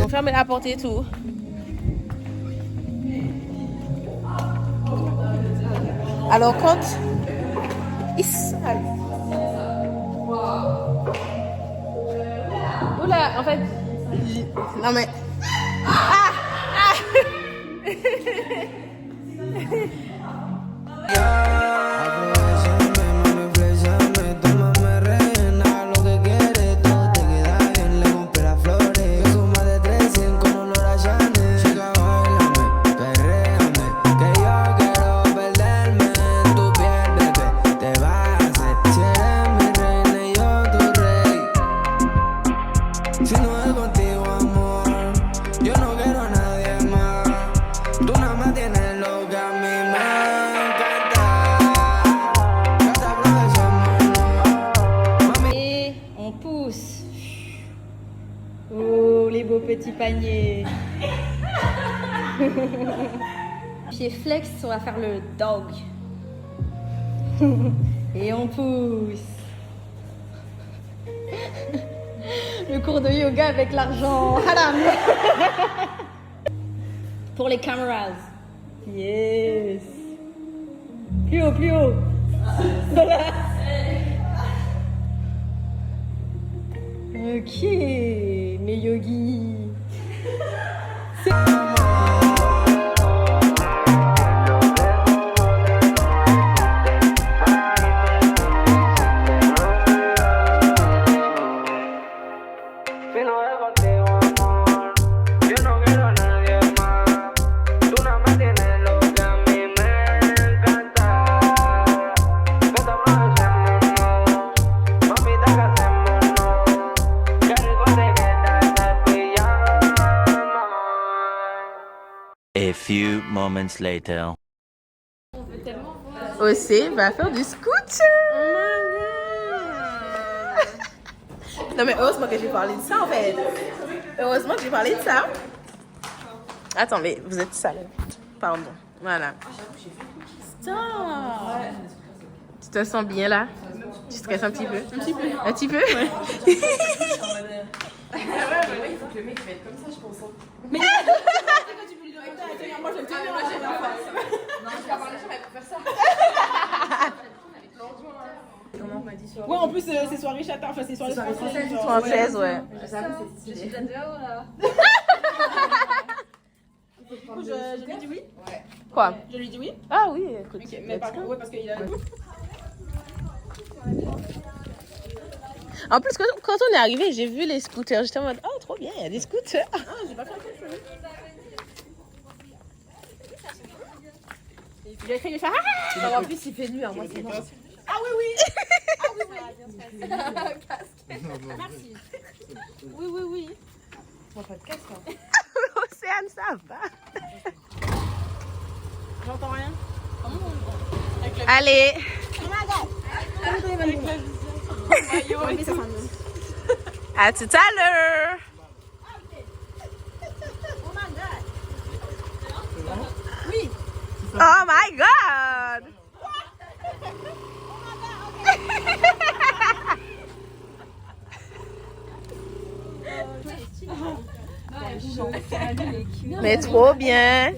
Fermez la porte et tout. Alors compte. Oula, en fait. Non mais. Ah! Oh, les beaux petits paniers. Pied flex, on va faire le dog. Et on pousse. Le cours de yoga avec l'argent. Haram. Pour les cameras. Yes. Plus haut, plus haut. Voilà. Ok, mes yogis. A few moments later. Océ va faire du scooter. Non mais heureusement que j'ai parlé de ça en fait. Heureusement que j'ai parlé de ça. Attends mais vous êtes sale. Pardon. Voilà. Stop. Tu te sens bien là? Tu stresses un petit peu? Un petit peu. Un petit peu? Ouais. Il faut que le mec mette comme ça je pense. Mais moi je le tenir, moi j'ai bien fait. Non, je vais avoir les gens pour faire ça. Comment on m'a dit soirée? Ouais, en plus c'est soirée chata, enfin c'est soirée française. Française, ouais. Je suis pleine dehors là. Du coup, je lui dis oui? Ouais. Quoi? Je lui dis oui? Ah oui, écoute. Ok, mais par contre, ouais, parce qu'il a. En plus, quand on est arrivé, j'ai vu les scooters. J'étais en mode, oh, trop bien, il y a des scooters. Ah, j'ai pas fait attention. J'ai écrit, il fait ah. En plus, il fait nuit, hein, moi c'est mort. Ah oui, oui. Ah oui, oui. Casque. Merci. Oui, oui, oui. Moi, pas de casque. Hein. Océane, ça va. J'entends rien. Allez. À tout à l'heure. Oui. Oh my god! Mais trop bien.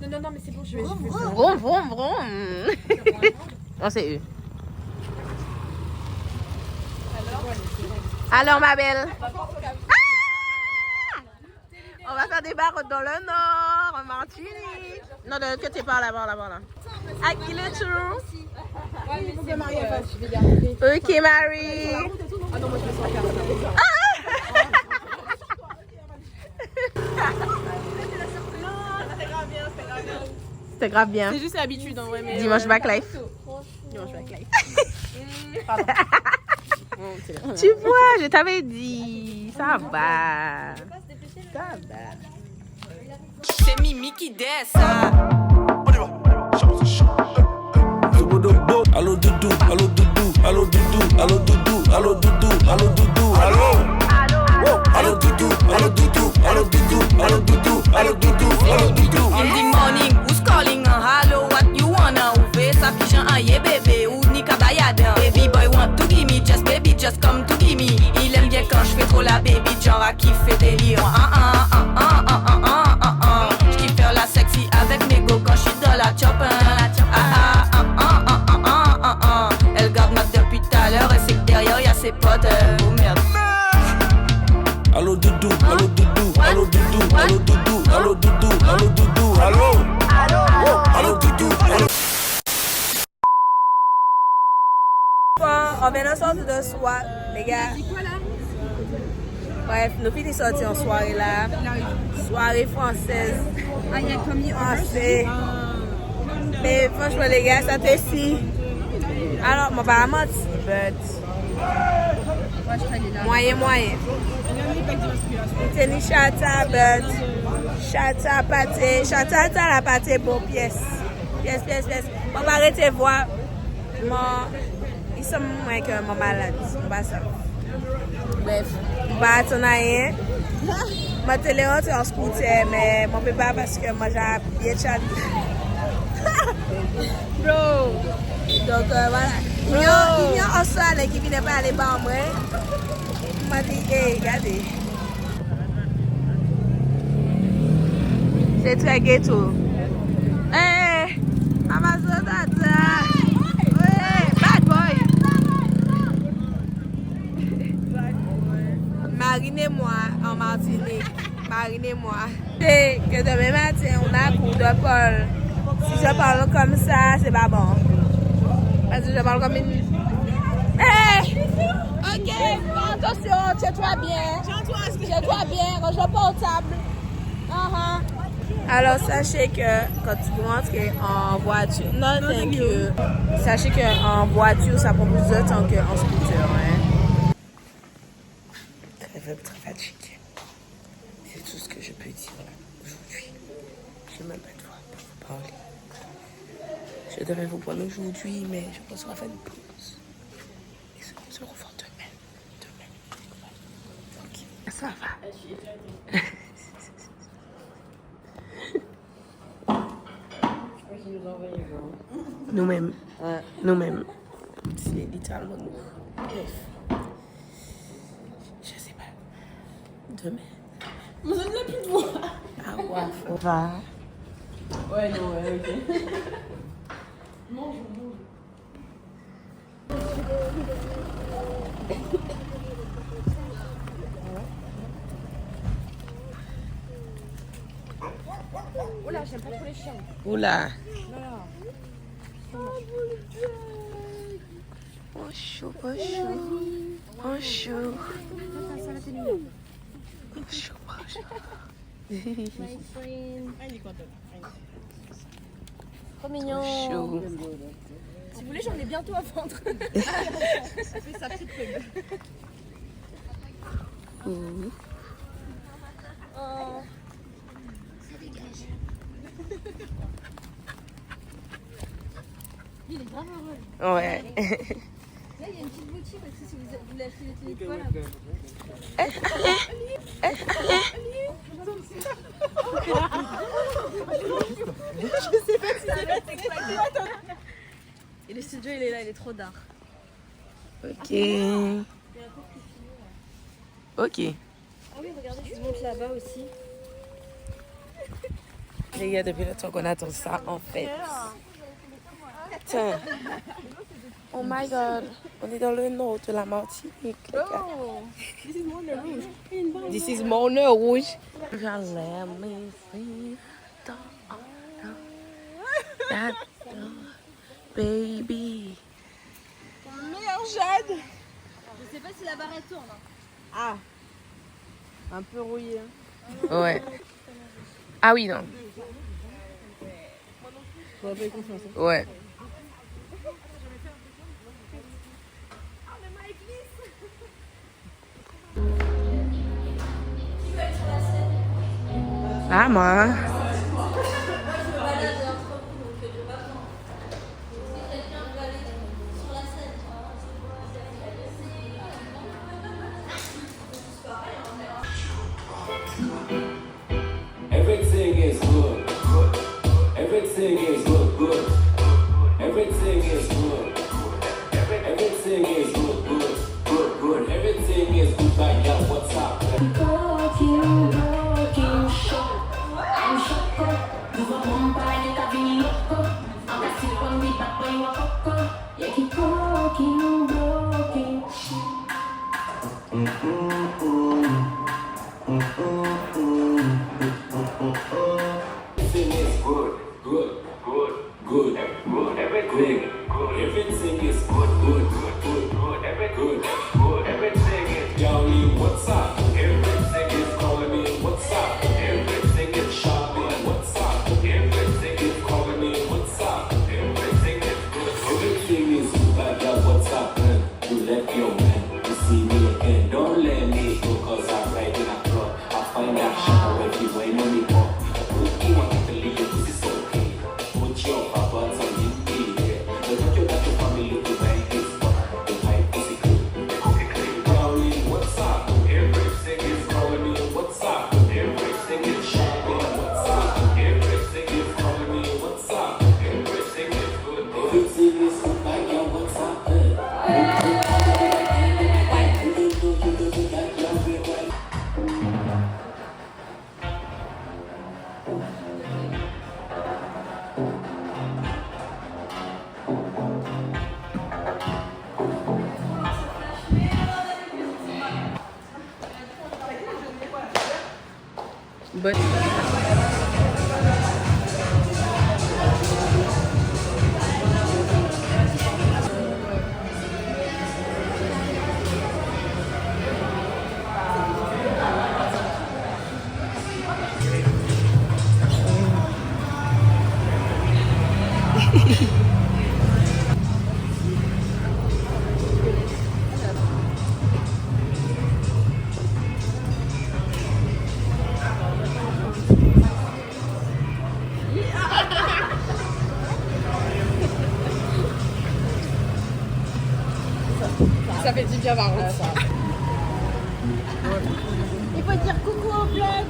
Non, mais c'est bon, je vais. Vroom, vroom, vroom. Non, c'est eux. Alors, ma belle. Ah! On va faire des barres dans le nord, en Martinique. Non, de l'autre côté, par là, par là, par là. À qui le tour? Ok, Marie. Ah non, moi je me sens carrément. C'était grave bien. C'est juste l'habitude en vrai. Mais Dimanche back life. Dimanche back life. Tu vois, je t'avais dit. Ça va. Ça va. C'est Mimi qui descend. Allo doudou, allo doudou, allo doudou, allo doudou, allo doudou, allo doudou, allo. Allo doudou, allo doudou, allo doudou, allo doudou, allo doudou, allo doudou. In the morning, who's calling? Hello, what you wanna? Ouve sa pigeon, yeah baby, ou ni kabayada. Baby boy want to give me, just baby, just come to give me. Il aime bien quand je fais trop la baby, genre à kiffer délire. J'kiffe faire la sexy avec mes go quand j'suis dans la chopin. Elle garde ma depuis tout à l'heure et c'est que derrière y'a ses potes. Oh merde. Allo doudou, allo doudou, allo doudou, allo doudou, allo doudou, allo doudou, allo. Allo doudou, allo. On vient de sortir de soir, les gars. Bref, nous finissons de sortir en soirée là. Soirée française. Ah, il y a commis Français. Mais franchement, les gars, ça fait si. Alors, mon pas mentir, but. Moyen. C'est ni chata, but. Chata, pâté. Chata, t'as la pâté pour pièce. Pièce. On va arrêter de voir. Ils sont moins que mon malade. On va ça. Bref, on va attendre rien. Ma télé est en scooter, mais mon peut pas parce que moi j'ai bien chat. Bro! Donc voilà. Il y a un soir qui vient pas aller par moi. Il m'a dit, hey, regardez. C'est très ghetto. Hey! Amazon Tata! Ouais! Bad boy! Marinez-moi en Martinique. Marinez-moi. C'est que demain matin, on a cours de Paul. Si je parle comme ça, c'est pas bon. Parce que je parle comme une... Hey! Ok, attention, tiens-toi bien. Tiens-toi bien, range le portable. Alors, sachez que quand vous rentrez en voiture... Non, thank you. Sachez qu'en voiture, ça prend plus de temps qu'en scooter. Hein? Très fatiguée. C'est tout ce que je peux dire aujourd'hui. Je n'ai même pas de voix pour vous parler. Je devrais vous prendre aujourd'hui, mais je pense qu'on va faire une pause. Et se revoit demain. Ok, ça va. Nous-mêmes. Nous-mêmes. C'est littéralement nous. Bref. Je sais pas. Demain. Vous n'avez plus de voix. Ah ouais, on va. Ouais, non, ouais, ok. Mange. Oula, j'aime pas trop les chiens. Oula. Voilà. Bonjour. Trop mignon. Bonjour. Si vous voulez, j'en ai bientôt à vendre. Ça fait sa petite pub. Ouh. Oh. Il est grave heureux. Ouais. Là, il y a une petite boutique aussi si vous voulez acheter des téléphones. sais pas si c'est là, et le studio il est là, il est trop d'art. Ok. Ok. Ah oui, regardez, je vous montre là-bas aussi. Les gars, depuis le temps qu'on attend ça, en fait. Tiens. Oh my god. On est dans le nord de la Martinique, les gars. Oh, this is Moulin Rouge. This is Moulin Rouge. Let me see that baby. Meilleur Jade. Je sais pas si la barre tourne. Ah, un peu rouillé. Ouais. Ah oui, non. Faut pas y confiance. Ouais. Ah, moi. Everything is good. Everything is good. Everything is good. Everything is good. Everything is good. Like, yo, what's up? Everything is good. Everything. Everything is good. Everything is yawning. What's up? Everything is calling me. What's up? Everything is shopping. What's up? Everything is calling me. What's up? Everything is good. Everything is good. Yo, what's up, man? You left your man. You see me again. Don't let me go, cause I'm right in a club. I find that shit if you ain't on me more. You want to leave your pussy so okay. Put your papa on you, yeah. Don't you got your family looking like this, but the white pussy clean. Darling, what's up? Everything is calling me. What's up? Everything is shopping. What's up? Everything is calling me. What's up? Everything is good. Everything is good. Like, yo, what's up? But ça fait du bien par contre, ça. Il faut dire coucou au vlog.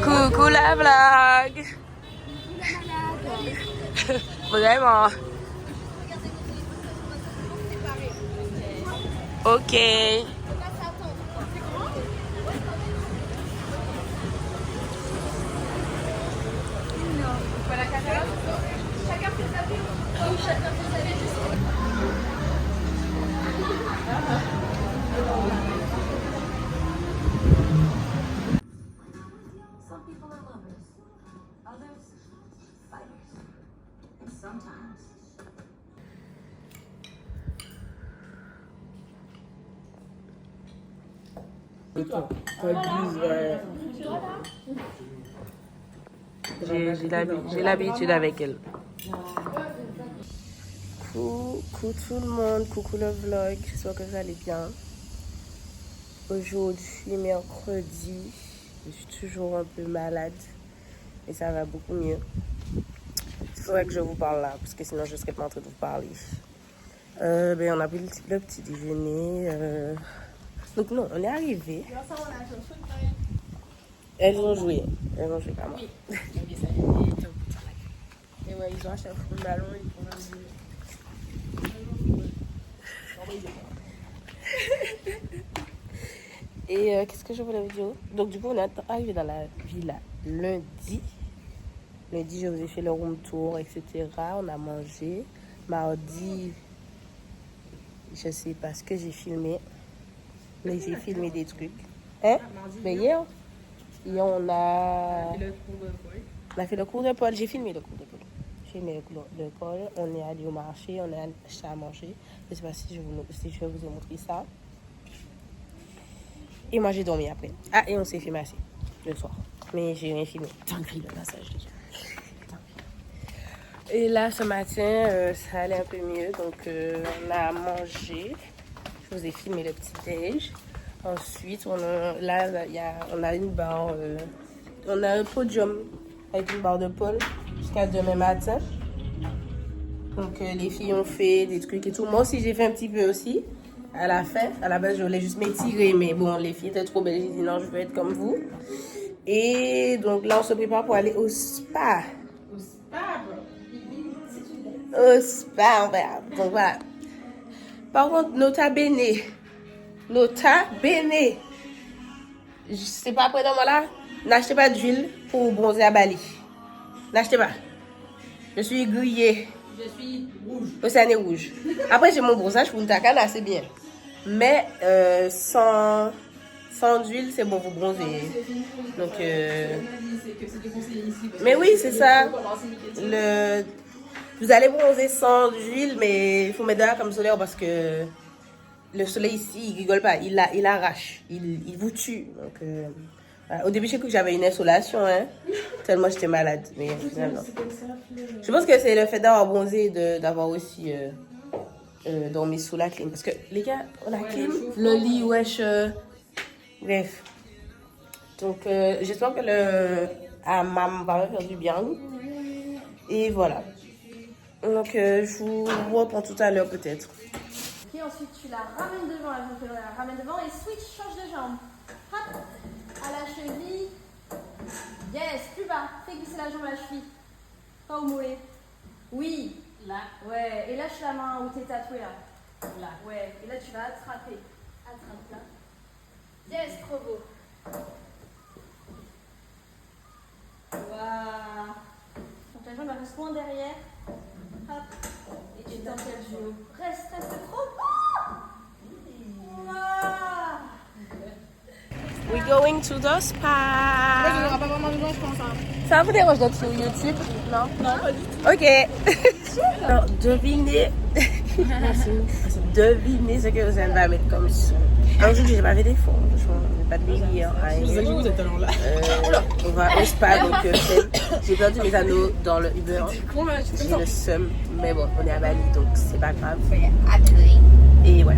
Coucou la vlog. Vraiment. Ok. Some people are lovers, others fighters, and sometimes J'ai l'habitude avec elle. Coucou tout le monde, coucou le vlog, j'espère que vous allez bien. Aujourd'hui, mercredi, je suis toujours un peu malade, mais ça va beaucoup mieux. Il faudrait que je vous parle là, parce que sinon je ne serais pas en train de vous parler. On a pris le petit déjeuner. Donc non, on est arrivé. Elles ont joué pas moi. ils ont acheté un fond de ballon. Et qu'est-ce que je voulais vous dire? Donc du coup, on est arrivé dans la villa lundi. Lundi, je vous ai fait le room tour, etc. On a mangé. Mardi, je sais pas ce que j'ai filmé. Mais j'ai filmé des trucs. Hein? Mais hier, on a fait le cours de Paul. J'ai filmé le cours de Paul. On est allé au marché, on est acheté à manger. Je sais pas si je vais vous montrer ça. Et moi, j'ai dormi après. Ah, et on s'est fait masser le soir. Mais j'ai rien filmé. Tant pis, le massage déjà. Et là, ce matin, ça allait un peu mieux. Donc, on a mangé. Je vous ai filmé le petit-déj. Ensuite, on a une barre. On a un podium avec une barre de Paul jusqu'à demain matin. Donc, les filles ont fait des trucs et tout. Moi aussi, j'ai fait un petit peu aussi. À la fin, à la base, je voulais juste m'étirer. Mais bon, les filles étaient trop belles. J'ai dit non, je veux être comme vous. Et donc, là, on se prépare pour aller au spa. Au spa, on va. Donc voilà. Par contre, nota bene. C'est pas après dans moi là. N'achetez pas d'huile pour bronzer à Bali. N'achetez pas. Je suis grillée. Je suis rouge. Océanie rouge. Après, j'ai mon bronzage pour une tacane, c'est bien. Mais sans d'huile, c'est bon, vous bronzer. Donc, mais oui, c'est ça. Vous allez bronzer sans d'huile, mais il faut mettre dehors comme solaire parce que le soleil ici, il rigole pas, il arrache, il vous tue. Donc, voilà. Au début, j'ai cru que j'avais une insolation, hein, tellement j'étais malade. Mais finalement, je pense que c'est le fait d'avoir bronzé, d'avoir aussi dormi sous la clim. Parce que les gars, la clim, le lit, wesh, bref. Donc, j'espère que le hammam va me faire du bien. Et voilà. Donc, je vous reprends tout à l'heure peut-être. Ok, ensuite tu la ramènes devant, la jambe que l'on la ramène devant et switch, change de jambe. Hop, à la cheville. Yes, plus bas. Fais glisser la jambe à la cheville. Pas au mollet. Oui. Là. Ouais, et lâche la main où t'es tatoué là. Là. Ouais, et là tu vas attraper. Attrape là. Yes, trop beau. Voilà. Donc la jambe elle reste loin derrière. Hop. Et tu tends le genou. Reste trop. Voilà. We're going to the spa. Ouais, il n'y aura pas vraiment besoin, je pense. Hein. Ça vous dérange d'être sur YouTube? Non? Non, pas du tout. Ok. Alors, devinez. Devinez ce que vous allez mettre comme son. Un jour, j'ai pas fait d'effort. Je n'ai pas de délire. Vous êtes alors là. On va au spa, donc j'ai perdu mes anneaux dans le Uber. J'ai le seum, mais bon, on est à Bali, donc c'est pas grave. Et ouais.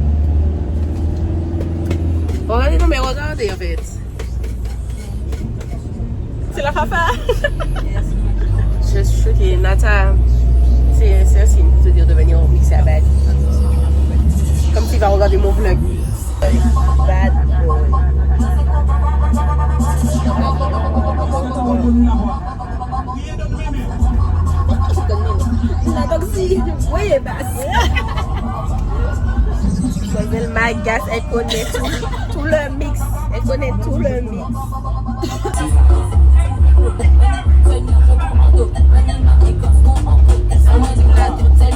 Regardez, non mais regardez en fait. C'est la fafa. Je suis choquée. Nata, c'est un signe de te dire de venir au mixer à Bali. Comme s'il va regarder mon vlog. Bad boy. La toxie, oui, et basse. Mademoiselle Magas, elle connaît tout le mix. Elle connaît tout le mix.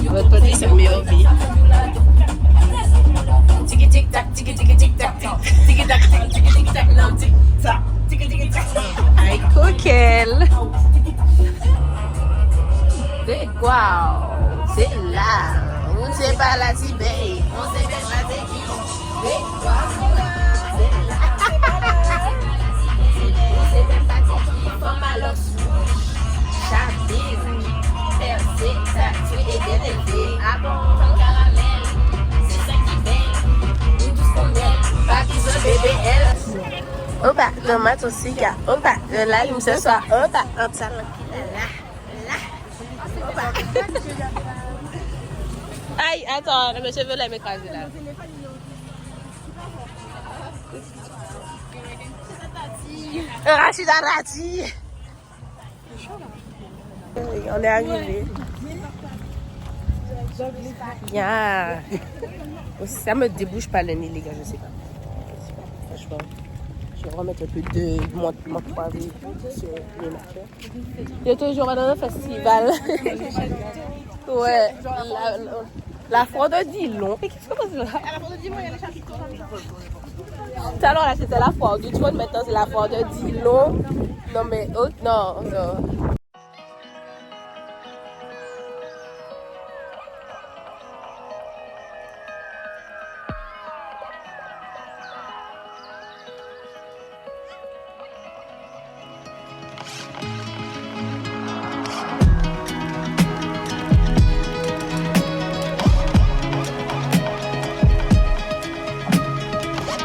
Votre pote, c'est le meilleur vie. Tiki tic tac, tiki tiki tic tac, tiki tac, tiki tic tac, non tic tac, tiki tiki tac. Ay, coquelle. C'est quoi? C'est là. On ne sait pas la Tibet. On sait même pas c'est qui. C'est quoi? C'est là. On sait même pas c'est qui. Forme à l'os. Chabise. Percé, tatoué et bien élevé. Ah bon, ton caramel. C'est ça qui baigne. Nous tous qu'on aime. Pas qu'ils ont bébé, elle. Opa, tomate aussi, gars. Opa, là, il me ce soir. Opa, un salon. Là. Opa. Aïe, attends, mes cheveux là m'écraser là. Rachida Rati. On est arrivé. Yeah. Ça me débouche pas le nez, les gars, je sais pas. Franchement, je vais remettre un peu de mon poivre sur les marchés. Il y a toujours dans un festival. Ouais. La foire de Dillon. Mais qu'est-ce que c'est là? La foire de Dillon, il y a les charcuteries. Tout à l'heure, là, c'était la foire du trône. Maintenant, c'est la foire de Dillon. Non, mais non.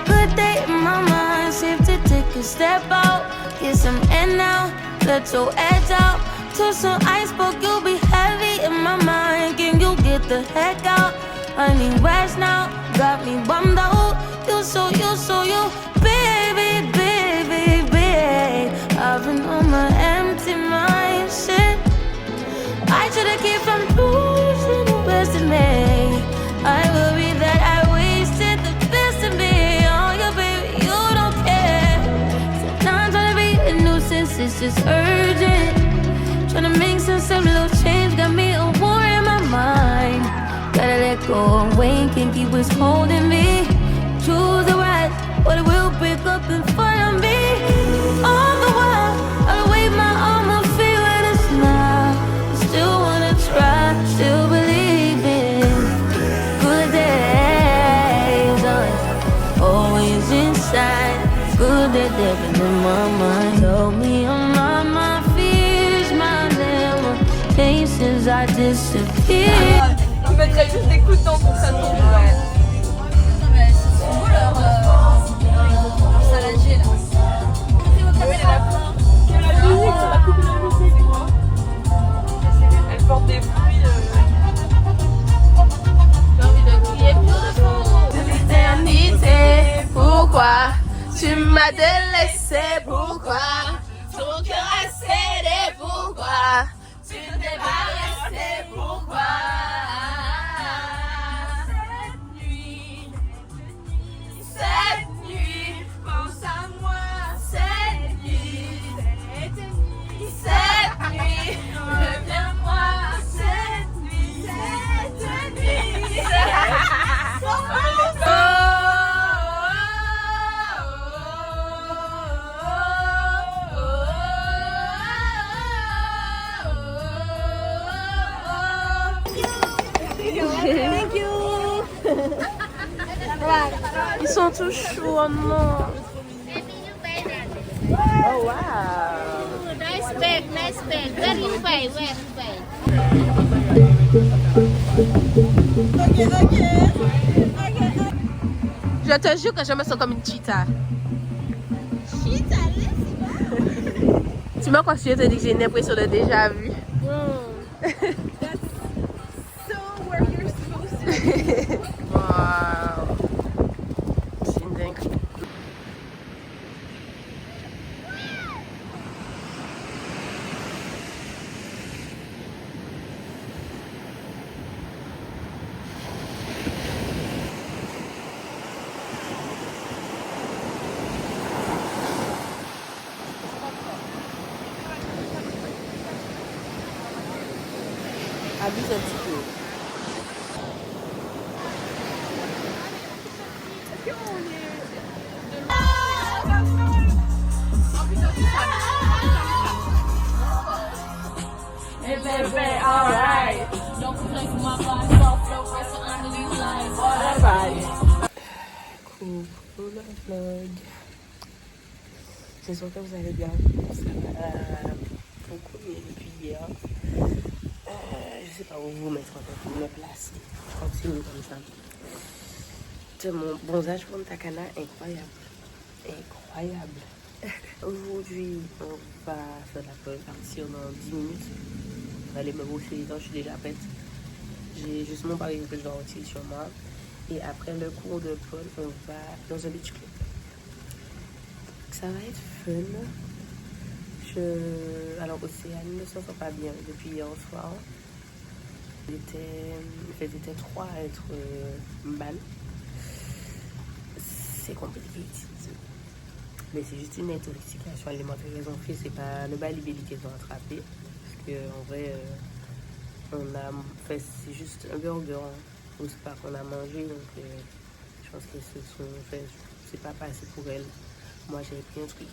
Good day in my mind, safe to take a step out, get some air now, let your edge out. To some iceberg, you'll be heavy in my mind. Can you get the heck out? I need rest now, got me bummed out. You so you, baby. I've been on my empty mind, shit. I should've kept from losing the best of me. I worry that I wasted the best of me. Oh, yeah, baby, you don't care. So now I'm trying to be a nuisance, it's just urgent. Trying to make sense of little change, got me a war in my mind. Gotta let go away, can't keep what's holding me. Choose the right, but it will pick up in front of me. All the while, I'll wave my arm and feel it is now. Still wanna try, still believe in good days. Always inside, good days living in my mind. Told me I'm on my fears, my limitations, I disappear. Je mettrais juste des coups de dent pour que ça tombe. Ouais. Non mais c'est beau leur saladier là. Elle est là. La musique, ça va couper la musique. C'est quoi? Elle porte des fruits. J'ai envie de crier beautiful. L'éternité, pourquoi tu m'as délaissé? Pourquoi ton cœur a cédé? Pourquoi tu t'es pas resté? Pourquoi cette nuit, pense à moi. Cette nuit, reviens-moi. Cette nuit. Thank you. Ils sont tous chauds, oh non. Oh wow. Nice bag. Where you buy? Je te jure que je me sens comme une cheetah. Tu m'as quoi si je te dis que j'ai une impression de déjà vu? Where you're supposed to be. Wow. C'est une dingue. Abuse un petit peu. Coucou le vlog. J'espère que vous allez bien. Ça va beaucoup mieux depuis hier. Je sais pas où vous mettre en fait, où me placer. Je continue comme ça. C'est mon bronzage pour Takana, incroyable. Aujourd'hui, on va faire la pause, partir dans 10 minutes. On va aller me brosser les dents, je suis déjà prête. J'ai juste mon pari que je dois retirer sur moi. Et après le cours de Paul, on va dans un beach club. Ça va être fun. Je Alors, Océane ne se sent pas bien depuis hier soir. Il faisait 3 à être mal. C'est compliqué. Mais c'est juste une intoxication alimentaire qu'ils ont fait. C'est pas le balibéli qu'ils ont attrapé. Parce qu'en vrai, c'est juste un burger au spa qu'on a mangé. Donc, je pense que c'est pas passé pour elle. Moi, j'ai pris un truc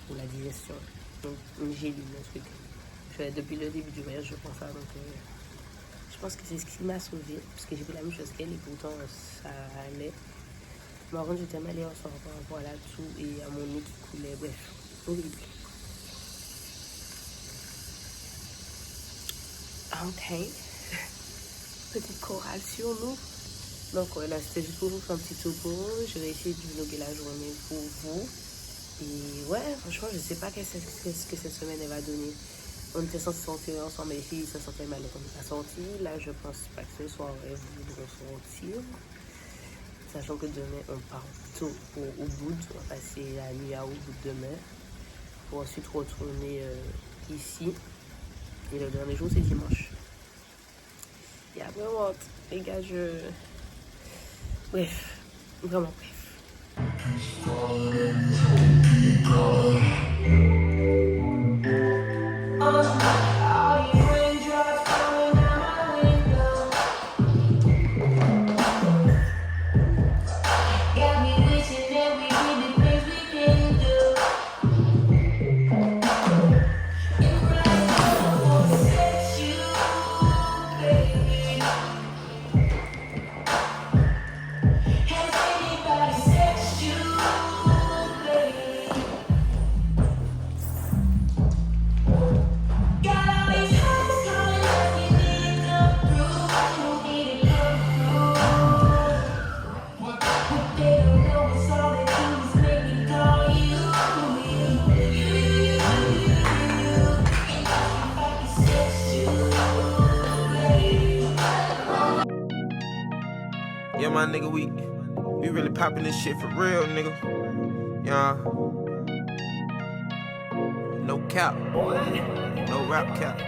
pour la digestion. Donc, une géline, un truc. Depuis le début du voyage, je pense ça. Donc, je pense que c'est ce qui m'a sauvée. Parce que j'ai fait la même chose qu'elle et pourtant, ça allait. Par contre, j'étais mal hier soir par rapport à là-dessous et à mon nez qui coulait. Bref, horrible. Ok. Petite chorale sur nous. Donc voilà, c'était juste pour vous faire un petit topo. Je vais essayer de vlogger la journée pour vous. Et ouais, franchement, je sais pas qu'est-ce que cette semaine elle va donner. On était censés sortir ensemble, mais les filles se sentaient mal qu'on n'est pas sorti. Là, je pense pas que ce soir elles voudront sortir. Sachant que demain, on part tôt au Ubud. On va passer la nuit à Ubud demain. Pour ensuite retourner ici. Et le dernier jour, c'est dimanche. Et après, les gars, bref. Vraiment bref. Yeah, my nigga, we really popping this shit for real, nigga. Yeah. No cap. No rap cap.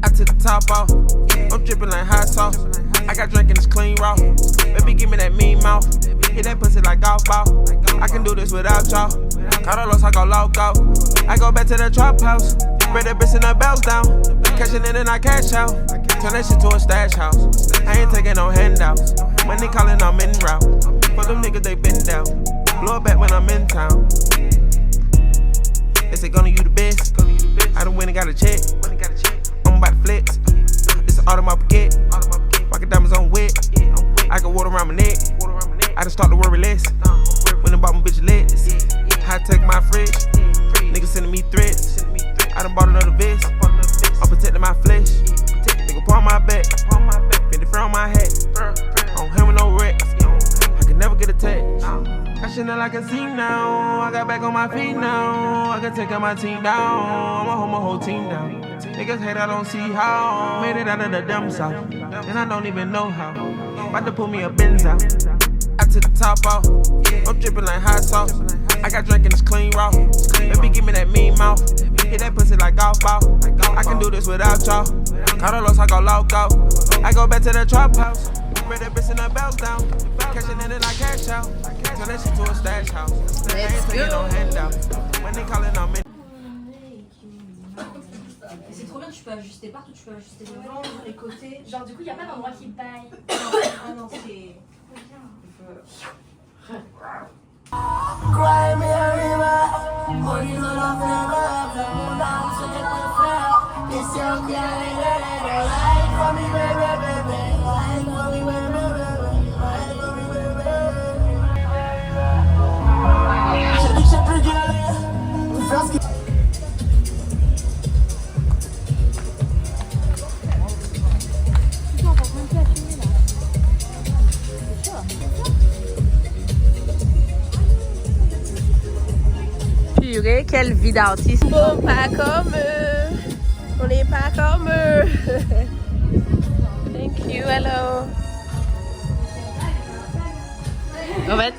I took the top off. I'm dripping like hot sauce. I got drinking this clean raw. Baby, give me that mean mouth. Hit that pussy like golf ball. I can do this without y'all. Carlos, I go loco. I go back to the trap house. Spread that bitch and the bells down. Cashing in and I cash out. Turn that shit to a stash house. I ain't taking no handouts. Money calling, I'm in route. For them niggas, they been down. Blow it back when I'm in town. They say, gonna you the best. I done went and got a check. I'm about to flex. This is all of my baguette. Rocket diamonds on wet. I got water around my neck. I done start to worry less. When I bought my bitch legs. High tech my fridge. Niggas sending me threats. I done bought another vest. I'm protecting my flesh. Nigga pour on my back. 50 front on my hat. On him with no wrecks. I can never get attached. I Chanel I can see now. I got back on my feet now. I can take out my team down. I'ma hold my whole team down. Niggas hate, I don't see how. Made it out of the dumb south. And I don't even know how. About to pull me a Benz out. I took the top off. I'm dripping like hot sauce. I got drinking this clean raw. Baby, give me that mean mouth. Hit that pussy like golf ball. I can do this without y'all. Carlos, I go loco. I go back to the trap house. Spread that bitch and the bells down. Cashing in and I cash out. Turn that shit to a stash house. I ain't taking no handout. When they calling, I'm in. C'est trop bien, tu peux ajuster partout, tu peux ajuster les ventres, les côtés. Genre, du coup, il n'y a pas d'endroit qui baille. Ah non, c'est trop bien. Purée, quelle vie d'artiste. Bon, pas comme eux. On n'est pas comme eux. Thank you, hello. En fait,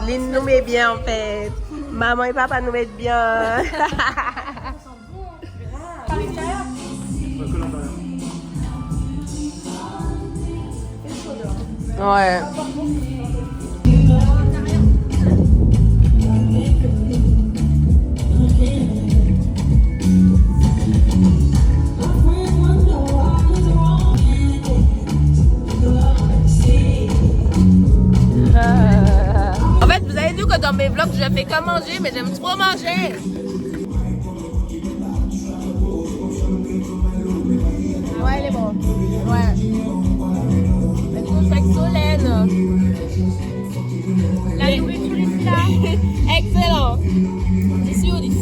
Lynn nous met bien en fait. Maman et papa nous mettent bien. Ouais. En fait, vous avez vu que dans mes vlogs, je fais que manger, mais j'aime trop manger. Ouais, il est bon. Ouais. Mais tout c'est Solène. La nourriture ici là. Excellent. 10 sur 10.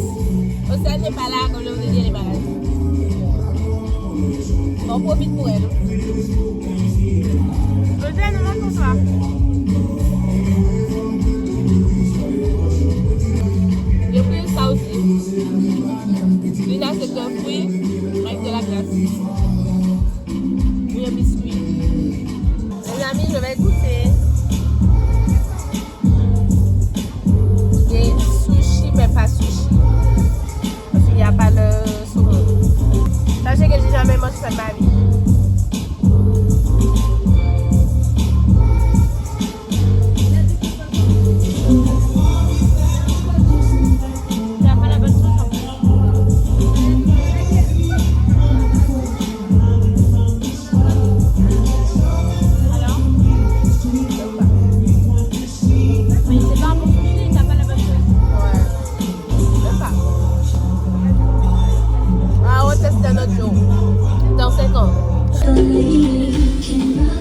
Océane n'est pas là, comme je vous ai dit, elle est malade. On profite pour elle. Océane, on monte pour toi. J'ai pris ça aussi. Lina, c'est un fruit avec de la glace. Oui, un biscuit. Les amis, je vais goûter des sushis, mais pas sushis. Parce qu'il n'y a pas le saumon. Sachez que j'ai jamais mangé ça de ma vie.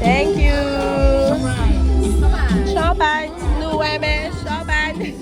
Thank you. Champagne, nous aimons champagne.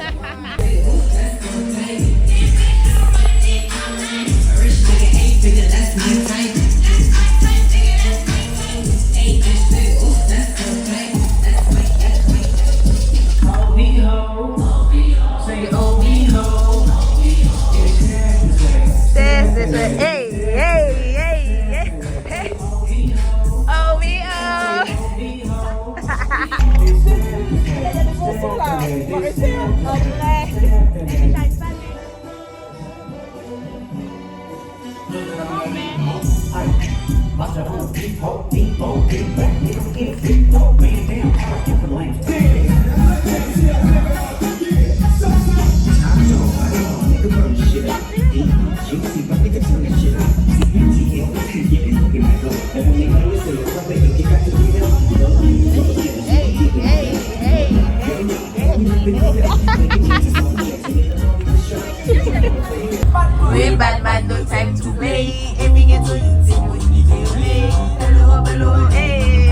We bad man, no time to play. If we get to eat, we need to play. Hello, hello, hey.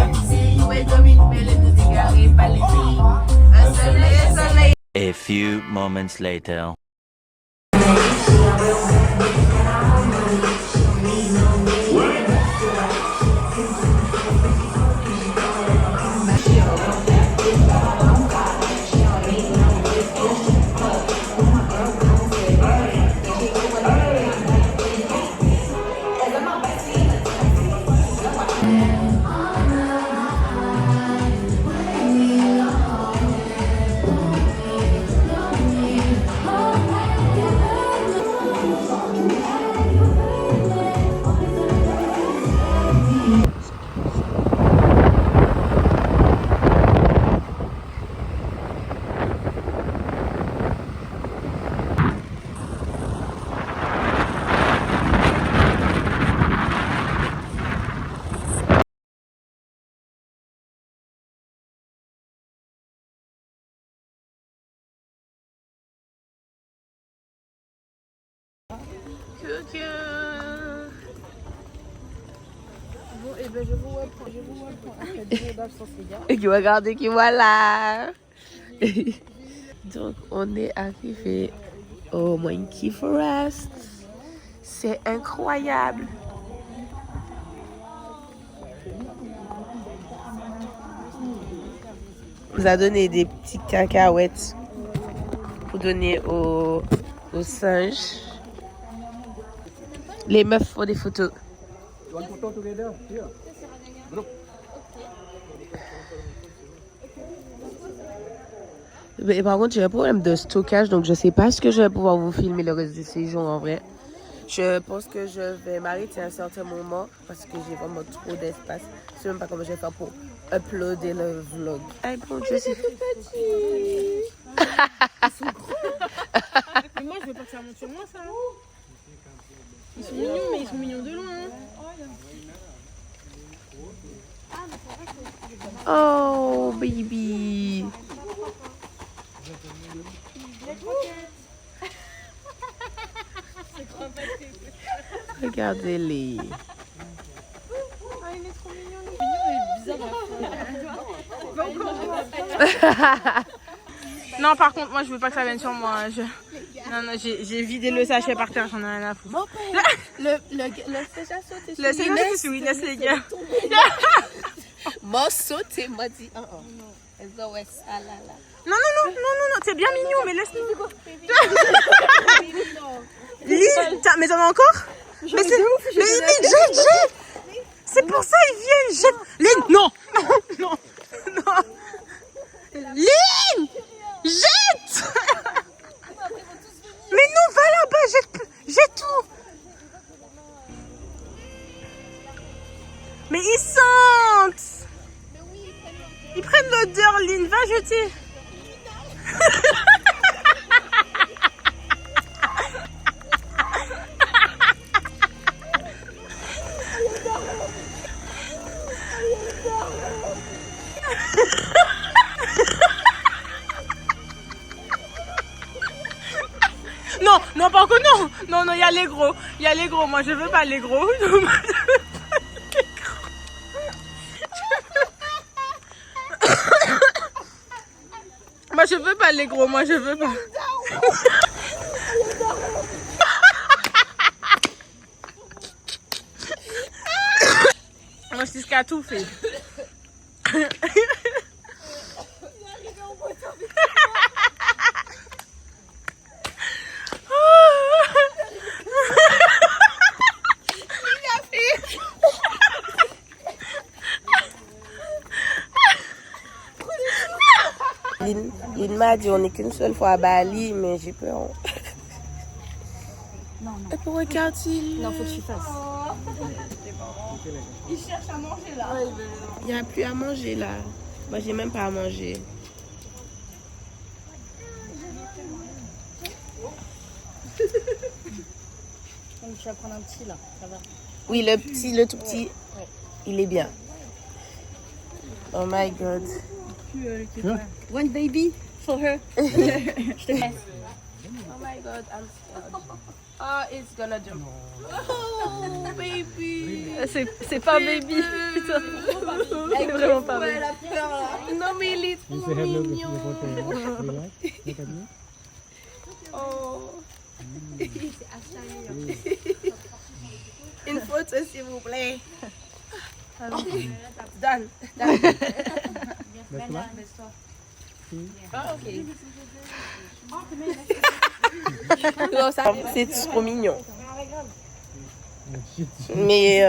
We don't meet me, let us go and palette. A few moments later. Coucou. Bon, et ben je vous reprends après 2 dages sans cigare. Et regardez qui voilà. Donc on est arrivé au Monkey Forest. C'est incroyable. On nous a donné des petites cacahuètes pour donner aux singes. Les meufs font des photos. Mais par contre, j'ai un problème de stockage, donc je sais pas ce que je vais pouvoir vous filmer le reste du séjour en vrai. Je pense que je vais m'arrêter à un certain moment parce que j'ai vraiment trop d'espace. Je sais même pas comment je vais faire pour uploader le vlog. Hey, bon, je suis Ils sont gros. Mais moi, je veux pas que ça monte sur moi, ça. Ils sont mignons, mais ils sont mignons de loin. Oh, baby. Regardez-les. Ah, il est trop mignon. Il est bizarre. Non, par contre, moi, je veux pas que ça vienne sur moi. Non, j'ai vidé le sachet par terre, j'en ai rien à foutre. Le sachet sauté. Le sachet, oui, laisse les gars. Moi, sauté, m'a dit. Non, c'est bien mignon, mais laisse-nous. Lynn, mais t'en as encore? Mais jette. C'est pour ça ils viennent, jette. Lynn, non. Lynn, jette. Mais non, va là-bas, jette tout. Mais ils sentent. Ils prennent l'odeur, Lynn, va jeter. Non, par contre, non, il y a les gros. Moi, je veux pas les gros. Moi, je veux pas les gros. Moi, je veux pas. Moi, c'est ce qu'a tout fait. Lynn m'a dit on n'est qu'une seule fois à Bali, mais j'ai peur. Non. Et pour regarder. Non, faut que tu fasses. Il cherche à manger là. Il n'y a plus à manger là. Moi, j'ai même pas à manger. Donc, tu vas prendre un petit là, ça va. Oui, le tout petit, il est bien. Oh my god. One baby for her. Je te laisse. Oh my god, I'm scared. Oh, it's gonna jump. Oh, baby. C'est pas baby. Putain. C'est vraiment pas baby. Elle a peur là. Non, mais il est trop mignon. Oh. Une photo, s'il vous plaît. Done. Ah, ok. Non, ça, c'est trop mignon. Mais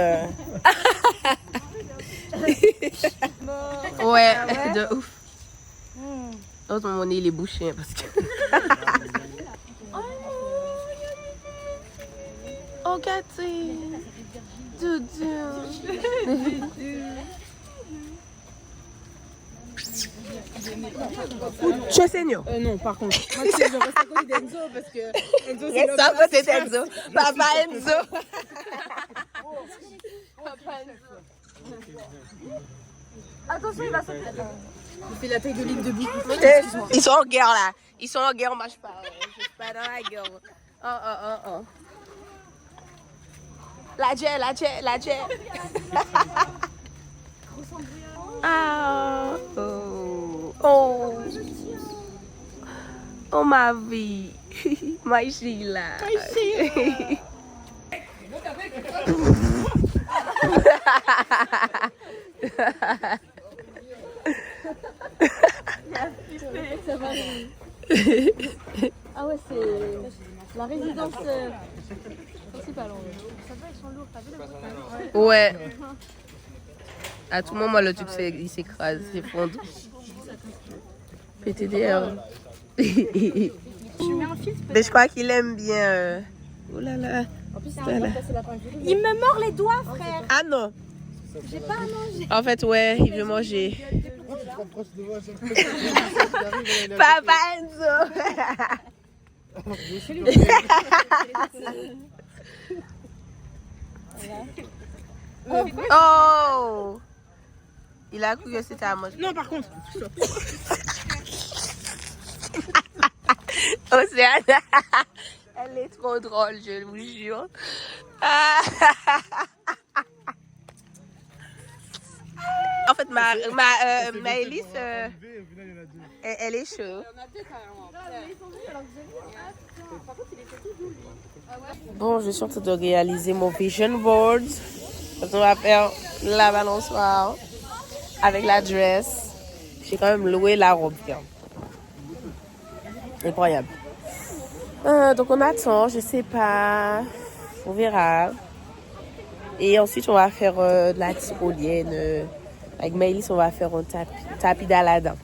ouais, de ouf. Oh, mon nez il est bouché parce que. Oh, Cathy. Doudou. Je sais, Non, par contre. Moi, je reste à côté d'Enzo parce que Enzo, c'est reste à côté d'Enzo. Papa Enzo. Papa Enzo. Attention, il va sauter. il fait la taille de Lynn debout. Ils sont en guerre là. Ils sont en guerre, moi je suis pas dans la guerre. Oh. La jet. Ah, oh ma vie. Ma Sheila. Ah ouais, c'est la résidence principale. Ça va, ils sont lourds, t'as vu le Ouais. À tout moment, le truc il s'écrase, s'effondre. PTDR. Mais je crois qu'il aime bien. Oh là là. Il me mord les doigts, frère. Ah non. J'ai pas à manger. En fait, ouais, il veut manger. Papa Enzo. Oh. Il a cru que c'était à manger. Non, par contre. Océane, elle est trop drôle, je vous jure. En fait, Maëlys, elle est chaude. Bon, je suis en train de réaliser mon vision board. On va faire la balançoire avec la dress. J'ai quand même loué la robe. Incroyable. Donc on attend, je sais pas. On verra. Et ensuite on va faire de la tyrolienne. Avec Maëlys, on va faire un tapis d'Aladin.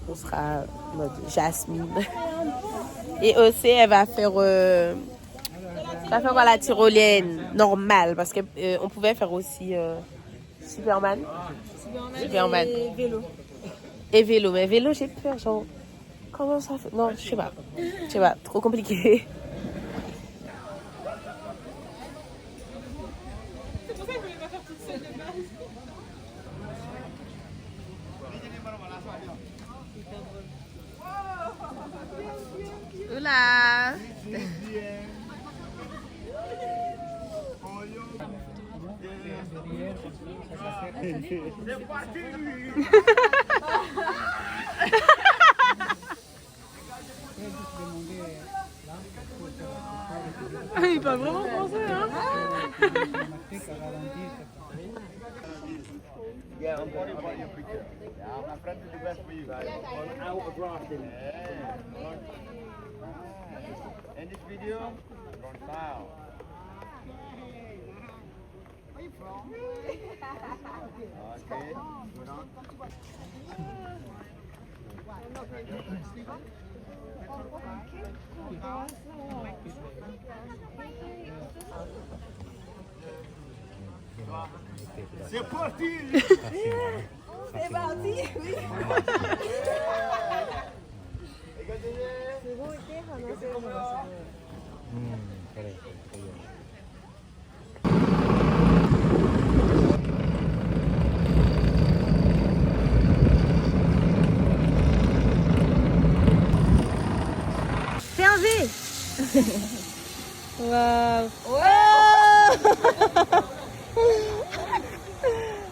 On sera en mode Jasmine. Et aussi elle va faire la tyrolienne normale. Parce qu'on pouvait faire aussi Superman. Et vélo. Et vélo. Mais vélo, j'ai peur. Genre, comment ça fait? Non, je sais pas. Trop compliqué. Oula. Il parle vraiment français, hein? Yeah, I'm worried about your picture. Yeah, my friend is the best for you guys. On out abroad. In this video, from style. Where you from? Okay, good on. C'est parti! C'est parti, oui. Fais un V. Waouh.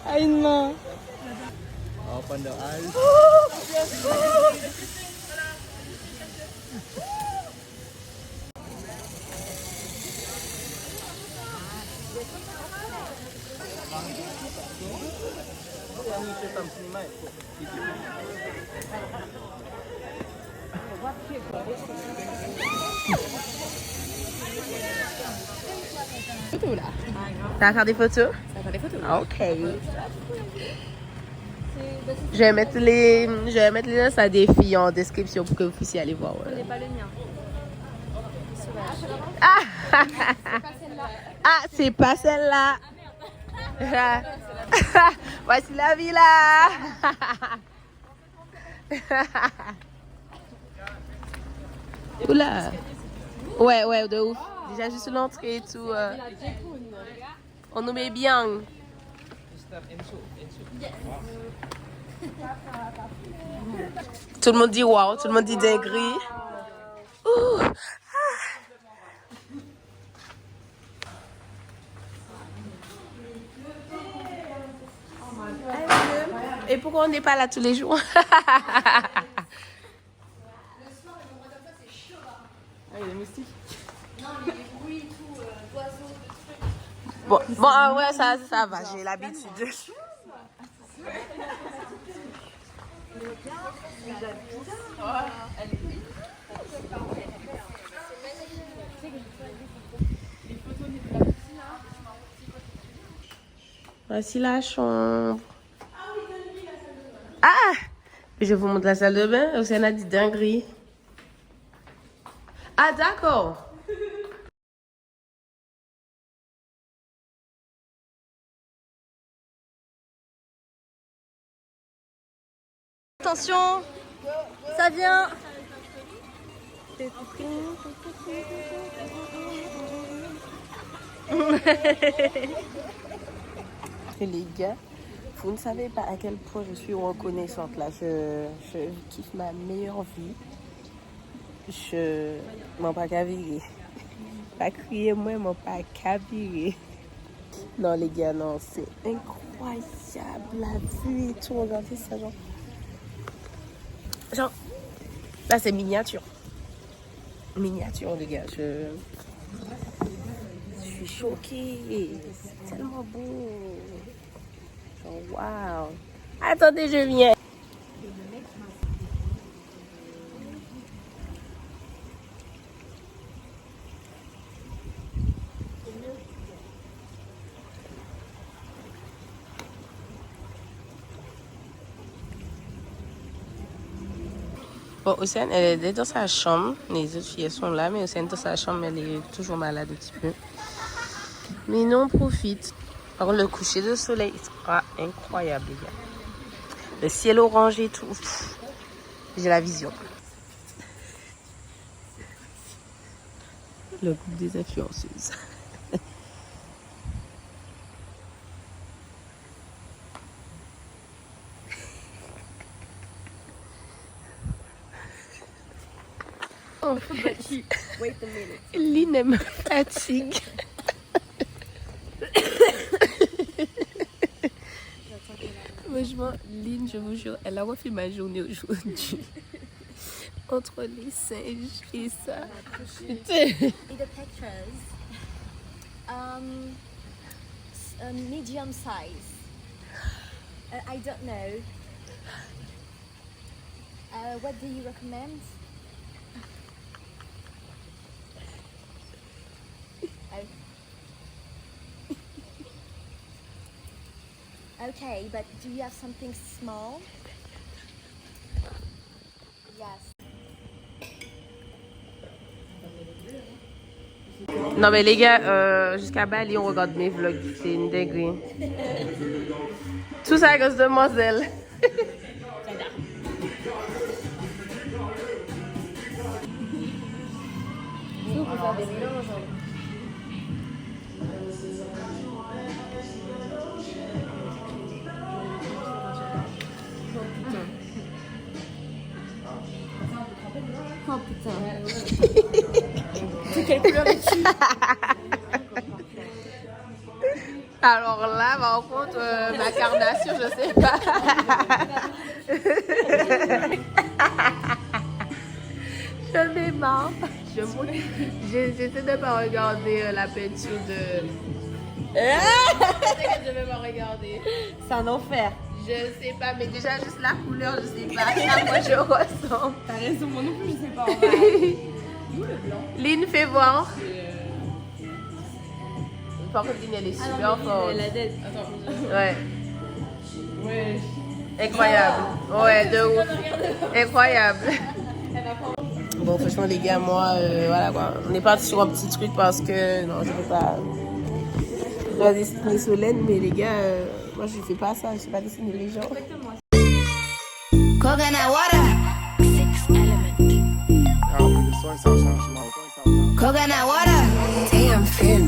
À une main. Open the eyes. Ça va faire des photos? Ça va faire des photos. Ok. Je vais mettre les notes à des filles en description pour que vous puissiez aller voir. Ce n'est pas le mien. Ah, c'est pas celle-là. Voici la villa. Oula. Ouais, de ouf. Déjà juste l'entrée et tout. On nous met bien. Tout le monde dit wow, tout le monde dit dinguerie. Ouh. Et pourquoi on n'est pas là tous les jours? Ah, il y a des moustiques. Non, mais les bruits, tout, d'oiseaux, de trucs. Bon, ouais, ça va, j'ai l'habitude. Voici la chambre. Ah! Je vous montre la salle de bain. Océane a dit dinguerie. Ah, d'accord. Attention, ça vient. Les gars, vous ne savez pas à quel point je suis reconnaissante là. Je kiffe ma meilleure vie. Je m'en pas qu'à virer. Pas crier moi, m'en pas qu'à virer. Non les gars, non, c'est incroyable la vue et tout. Regardez ça, genre là c'est miniature. Miniature les gars, je suis choquée. C'est tellement beau. Genre waouh. Attendez, je viens. Bon, Océane, elle est dans sa chambre. Les autres filles sont là, mais Océane dans sa chambre, elle est toujours malade un petit peu. Mais nous, on profite. Par contre, le coucher de soleil sera incroyable, les gars. Le ciel orange et tout. J'ai la vision. Le groupe des influenceuses. Lynn, elle me fatigue. Franchement, Lynn, je vous jure, elle a refait ma journée aujourd'hui. Entre les singes et ça. In the pictures, medium size. I don't know. What do you recommend? Okay, but do you have something small? Yes. Non mais les gars, jusqu'à Bali, on regarde mes vlogs. C'est une dinguerie. Tout ça à cause de demoiselle. Oh putain. C'est quelle couleur es-tu? Alors là, par contre, ma carnation, je sais pas. J'en ai marre. J'essaie de pas regarder la peinture de... Je vais pas regarder. C'est un enfer. Je sais pas, mais déjà juste la couleur, je sais pas. Ça, moi, je ressens. T'as raison, moi non plus, je sais pas. Lynn, fais voir. Par contre, Lynn, elle est super forte. La tête. Ouais. Ouais. Incroyable. Ouais, de ouf. Incroyable. Bon, franchement, les gars, moi, voilà quoi. On est parti sur un petit truc parce que, non, je peux pas. Je dois dessiner Solène, mais les gars, moi, je fais pas ça. Je sais pas dessiner les gens. Coconut water. 6 element. Coconut water. Damn fin.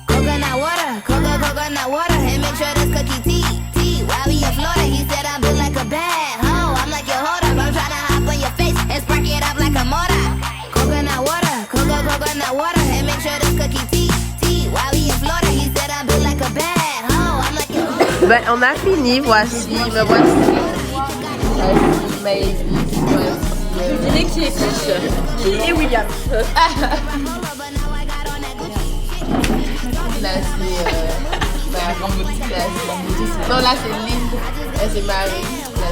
Coconut water. Coconut water. And make sure that's cookie tea. While we in Florida, he said I'm built like a bad hoe. I'm like, yo, hold up. I'm tryna hop on your face and spark it up like a motor. Coconut water. Coconut water. And make sure that's cookie tea. While we in Florida, he said I'm built like a bad hoe. I'm like, yo. Ben, on a fini, voici, me voici. Je dirais qui est fiche. Et William. Là, c'est... non, là, c'est Lynn. Là, c'est Marie. Là,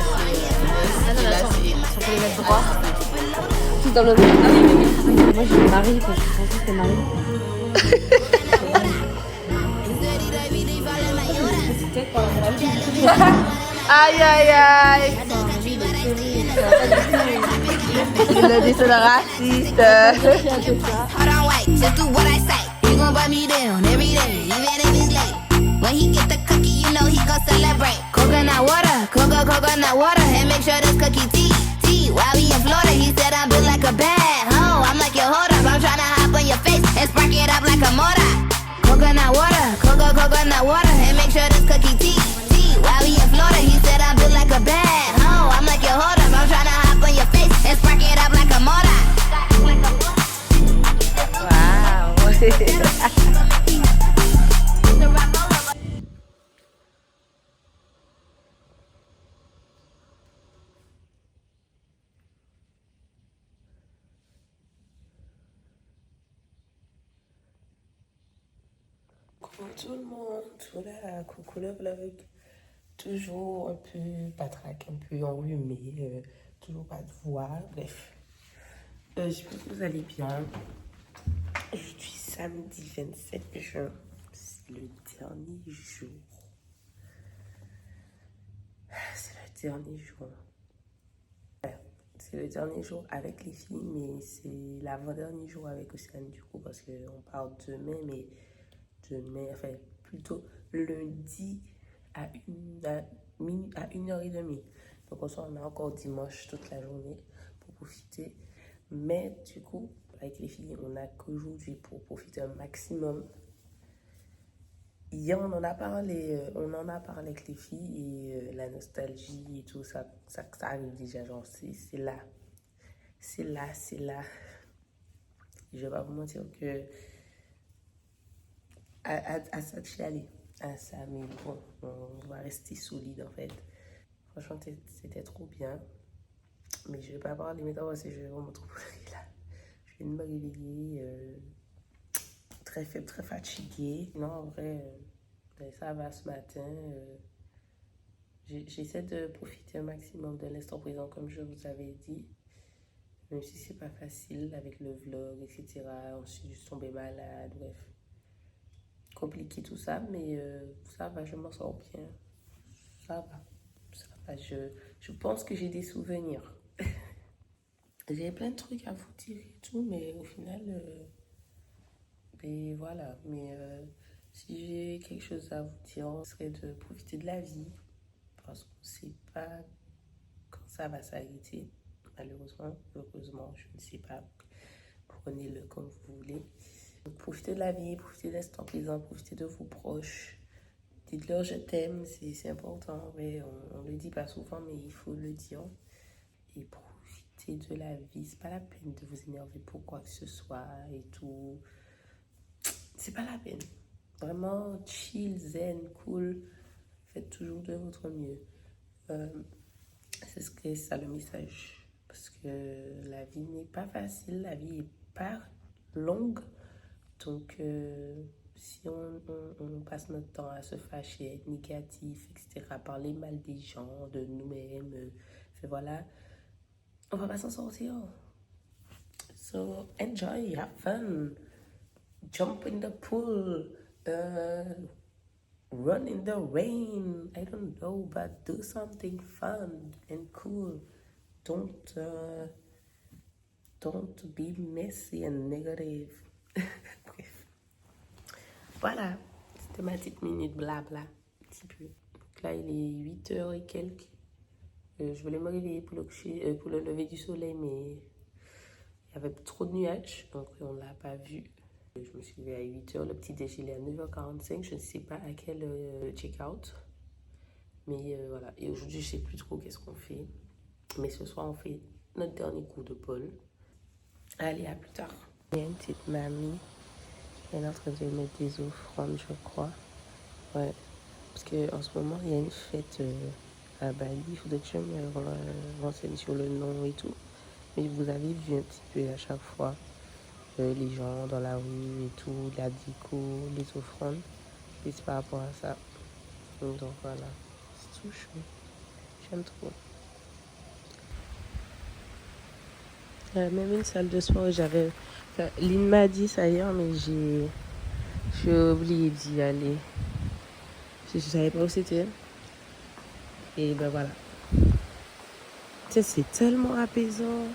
c'est... Là, c'est... On peut les mettre droit. Tous dans le même. Ah oui, oui. Moi, j'ai Marie parce que je pensais que c'était Marie. C'est peut-être pas la Aïe, aïe, aïe. Il a dit c'est le raciste. Hold on, wait, just do what I say. He gon' buy me down every day, even if it's late. When he get the cookie, you know he gon' celebrate. Coconut water, coconut water, and make sure this cookie tea. While we in Florida, he said I'm built like a bad hoe. I'm like, yo, hold up, I'm tryna hop on your face and spark it up like a motor. Coconut water, coconut water, and make sure this cookie tea. While we in Florida, he said I'm built like a bad hoe. I'm like, yo, hold up, I'm tryna hop on your face and spark it up like a motor. Wow. Coucou tout le monde, voilà, coucou le vlog. Toujours un peu patraque, un peu enrhumé, toujours pas de voix, bref. J'espère que vous allez bien. Aujourd'hui, samedi 27 juin, c'est le dernier jour. C'est le dernier jour. Ouais, c'est le dernier jour avec les filles, mais c'est l'avant-dernier jour avec Océane du coup, parce qu'on part demain, mais demain, enfin plutôt lundi à 1h30. Donc on a encore dimanche toute la journée pour profiter. Mais du coup, avec les filles, on n'a qu'aujourd'hui pour profiter un maximum. Hier, on en a parlé avec les filles et la nostalgie et tout, ça arrive déjà, genre c'est là. C'est là. Je vais pas vous mentir que à ça de chialer, à ça, mais bon, on va rester solide en fait. Franchement, c'était trop bien. Mais je vais pas parler maintenant parce que je vais vraiment trop pleurer là. Je viens de me réveiller, très faible, très fatiguée. Non, en vrai, ça va ce matin. J'essaie de profiter un maximum de l'instant présent comme je vous avais dit. Même si c'est pas facile avec le vlog, etc. Ensuite, je suis tombée malade, bref. Compliqué tout ça, mais ça va, je m'en sors bien. Ça va. Je pense que j'ai des souvenirs. J'ai plein de trucs à vous dire et tout, mais au final, ben voilà. Mais si j'ai quelque chose à vous dire, ce serait de profiter de la vie, parce qu'on ne sait pas quand ça va s'arrêter. Malheureusement, heureusement, je ne sais pas. Prenez-le comme vous voulez. Donc, profitez de la vie, profitez de l'instant présent, profitez de vos proches. Dites-leur je t'aime, c'est important. Ouais, on le dit pas souvent, mais il faut le dire. Et profitez de la vie. C'est pas la peine de vous énerver pour quoi que ce soit et tout. C'est pas la peine. Vraiment chill, zen, cool. Faites toujours de votre mieux. C'est ça le message. Parce que la vie n'est pas facile, la vie est pas longue. Donc, si on passe notre temps à se fâcher, être négatif, etc., parler mal des gens, de nous-mêmes, voilà, on va pas s'en sortir. So, enjoy, have fun, jump in the pool, run in the rain, I don't know, but do something fun and cool. Don't be messy and negative. Bref. Voilà, c'était ma petite minute blabla, un petit peu. Donc là, il est 8h et quelques. Je voulais me réveiller pour le lever du soleil, mais il y avait trop de nuages, donc on ne l'a pas vu. Je me suis levée à 8h, le petit déj il est à 9h45, je ne sais pas à quel check-out. Mais voilà, et aujourd'hui je ne sais plus trop qu'est-ce qu'on fait. Mais ce soir on fait notre dernier coup de bol. Allez, à plus tard. Il y a une petite mamie, elle est en train de mettre des offrandes, je crois. Ouais, parce qu'en ce moment il y a une fête à Bali, il faudrait que je me renseigne sur le nom et tout. Mais vous avez vu un petit peu à chaque fois les gens dans la rue et tout, la déco, les offrandes. Et c'est par rapport à ça. Donc voilà, c'est tout chou. J'aime trop. Même une salle de sport, j'avais... Enfin, Lynn m'a dit ça hier, mais j'ai oublié d'y aller. Je savais pas où c'était. Et ben voilà. Tu sais, c'est tellement apaisant.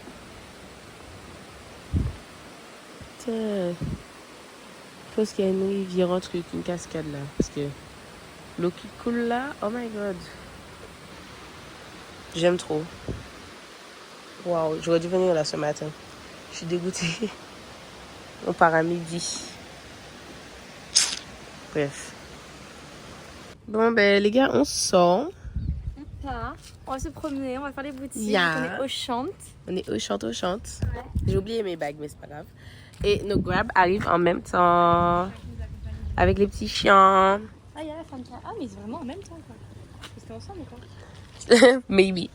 Tiens, je pense qu'il y a une rivière, un truc, une cascade là. Parce que l'eau qui coule là, oh my god. J'aime trop. Waouh, j'aurais dû venir là ce matin. Je suis dégoûtée. On part à midi. Bref. Bon, ben les gars, on sort. On va se promener, on va faire les boutiques. Yeah. On est au chante. On est au chante. Ouais. J'ai oublié mes bagues, mais c'est pas grave. Et nos grabs arrivent en même temps. Avec les petits chiens. Ah, il y a la Fanta. Ah, mais c'est vraiment en même temps, quoi. C'était ensemble ou quoi? Maybe.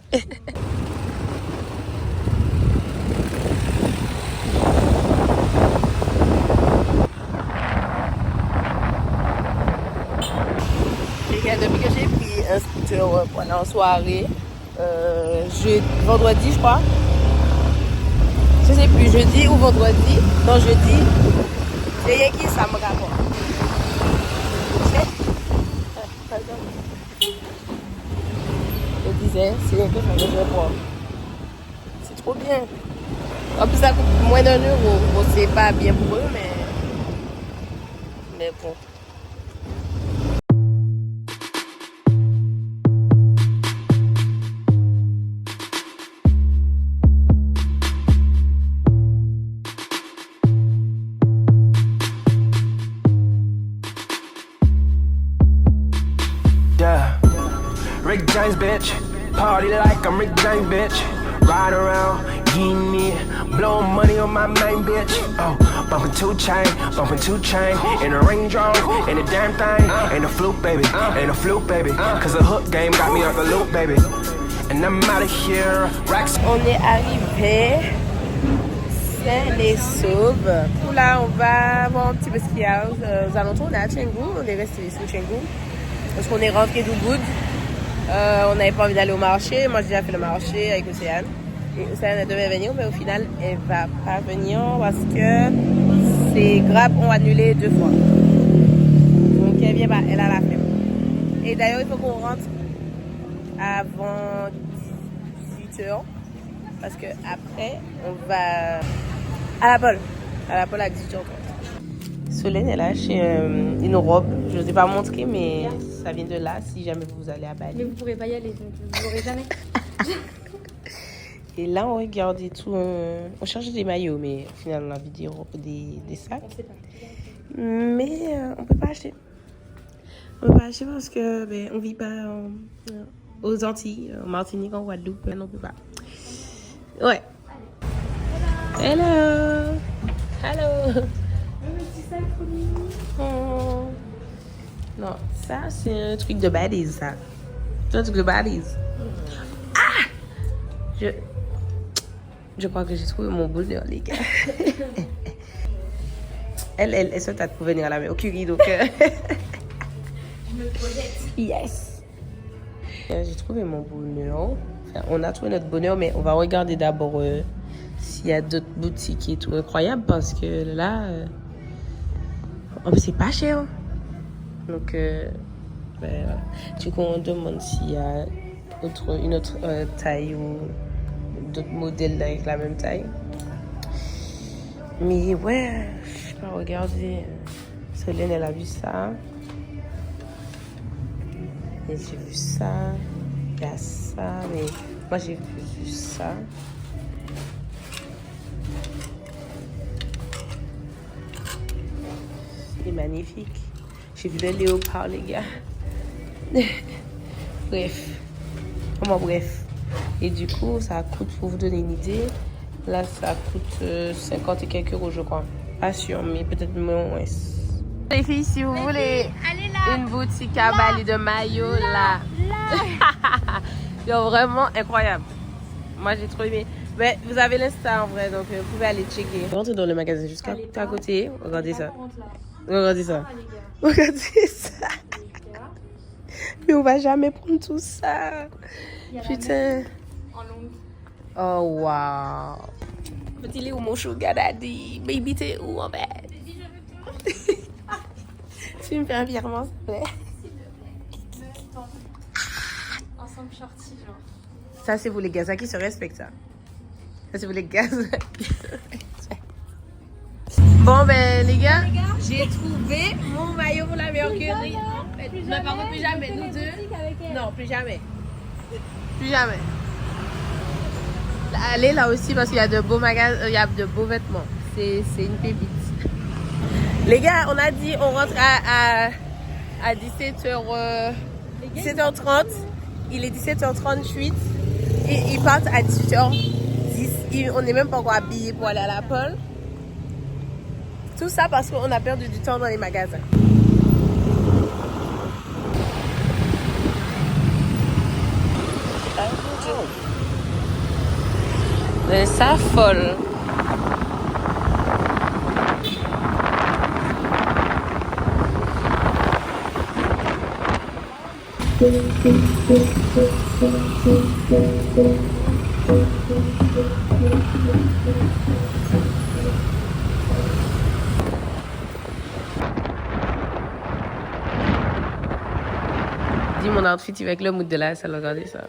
Depuis que j'ai pris un scooter pendant la soirée, vendredi je crois, je sais plus, jeudi ou vendredi, non jeudi, c'est rien qui ça me rapporte. Je disais, c'est rien que ça me rapporte. C'est trop bien. En plus ça coûte moins d'1 euro. Bon, c'est pas bien pour eux, mais bon. Rick James, bitch. Party like I'm Rick James, bitch. Ride around, getting it, blowing money on my main bitch. Oh, bumping 2 Chainz, in a Range Rover, in a damn thing, ain't a fluke, baby, ain't a fluke, baby. Cause the hook game got me out the loop, baby. And I'm out of here, racks. On est arrivé, c'est les Sauves. Là, on va voir un petit peu ce qu'il y a aux alentours. On est à Canggu, on est resté ici au Canggu. Parce qu'on est rentré d'Ubud. On n'avait pas envie d'aller au marché. Moi, j'ai déjà fait le marché avec Océane. Et Océane, elle devait venir, mais au final, elle va pas venir parce que ses grabs ont annulé 2 fois. Donc, elle vient pas, elle a la flemme. Et d'ailleurs, il faut qu'on rentre avant 18h. Parce que après, on va à la Pole. À la Pole à 18h30. Solène, elle a acheté une robe. Je ne vous ai pas montré, mais ça vient de là, si jamais vous allez à Bali. Mais vous ne pourrez pas y aller, donc vous ne l'aurez jamais. Et là, on regarde et tout. On cherche des maillots, mais au final, on a envie des sacs. On sait pas. Mais on ne peut pas acheter. On ne peut pas acheter parce que on ne vit pas aux Antilles, en Martinique, en Guadeloupe. On ne peut pas. Ouais. Hello. Hello. Oh. Non, ça c'est un truc de baddies, ça. C'est un truc de baddies. Ah! Je crois que j'ai trouvé mon bonheur, les gars. elle souhaite à te venir à la main au curry, donc... Je me projette. Yes! J'ai trouvé mon bonheur. Enfin, on a trouvé notre bonheur, mais on va regarder d'abord s'il y a d'autres boutiques et tout incroyables, parce que là... c'est pas cher. Donc, voilà. Du coup, on demande s'il y a une autre taille ou d'autres modèles avec la même taille. Mais ouais, je peux regarder. Solène, elle a vu ça. Et j'ai vu ça. Il y a ça. Mais moi, j'ai vu ça. C'est magnifique. J'ai vu le léopard, les gars. Bref. Bref. Et du coup, ça coûte, pour vous donner une idée, là, ça coûte 50 et quelques euros, je crois. Pas sûr, mais peut-être moins. Les filles, si vous voulez une boutique à Bali de maillots, là. C'est vraiment incroyable. Moi, j'ai trop aimé. Mais vous avez l'Insta en vrai, donc vous pouvez aller checker. On rentre dans le magasin juste à côté. Regardez ça. Regardez ça. Regardez ça. Mais on va jamais prendre tout ça. Putain. Oh wow. Petit Léo, mon sugar daddy. Baby, t'es où en fait? Tu me fais un virement, s'il te plaît? ensemble shorty, genre. Ça, c'est pour les gars qui se respectent, ça. Ça, c'est pour les gars qui se respectent. Bon, ben, les gars, j'ai trouvé mon maillot pour la Mercury. Non, par contre, plus jamais, nous deux. Non, plus jamais. Plus jamais. Allez là aussi parce qu'il y a de beaux magasins, il y a de beaux vêtements. C'est une pépite. Les gars, on a dit on rentre à 17h30. Il est 17h38. Et ils partent à 18h10. On n'est même pas encore habillés pour aller à la pole. Tout ça parce qu'on a perdu du temps dans les magasins. Mais ça folle. Dis mon outfit avec le mood de la salle, regardez ça.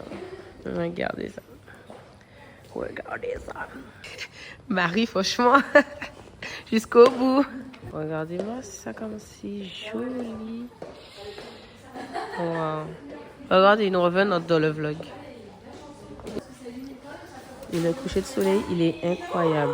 Regardez ça. Regardez ça. Marie, franchement, jusqu'au bout. Regardez-moi ça comme si joli. Wow. Regardez, ils nous reviennent dans le vlog. Et le coucher de soleil, il est incroyable.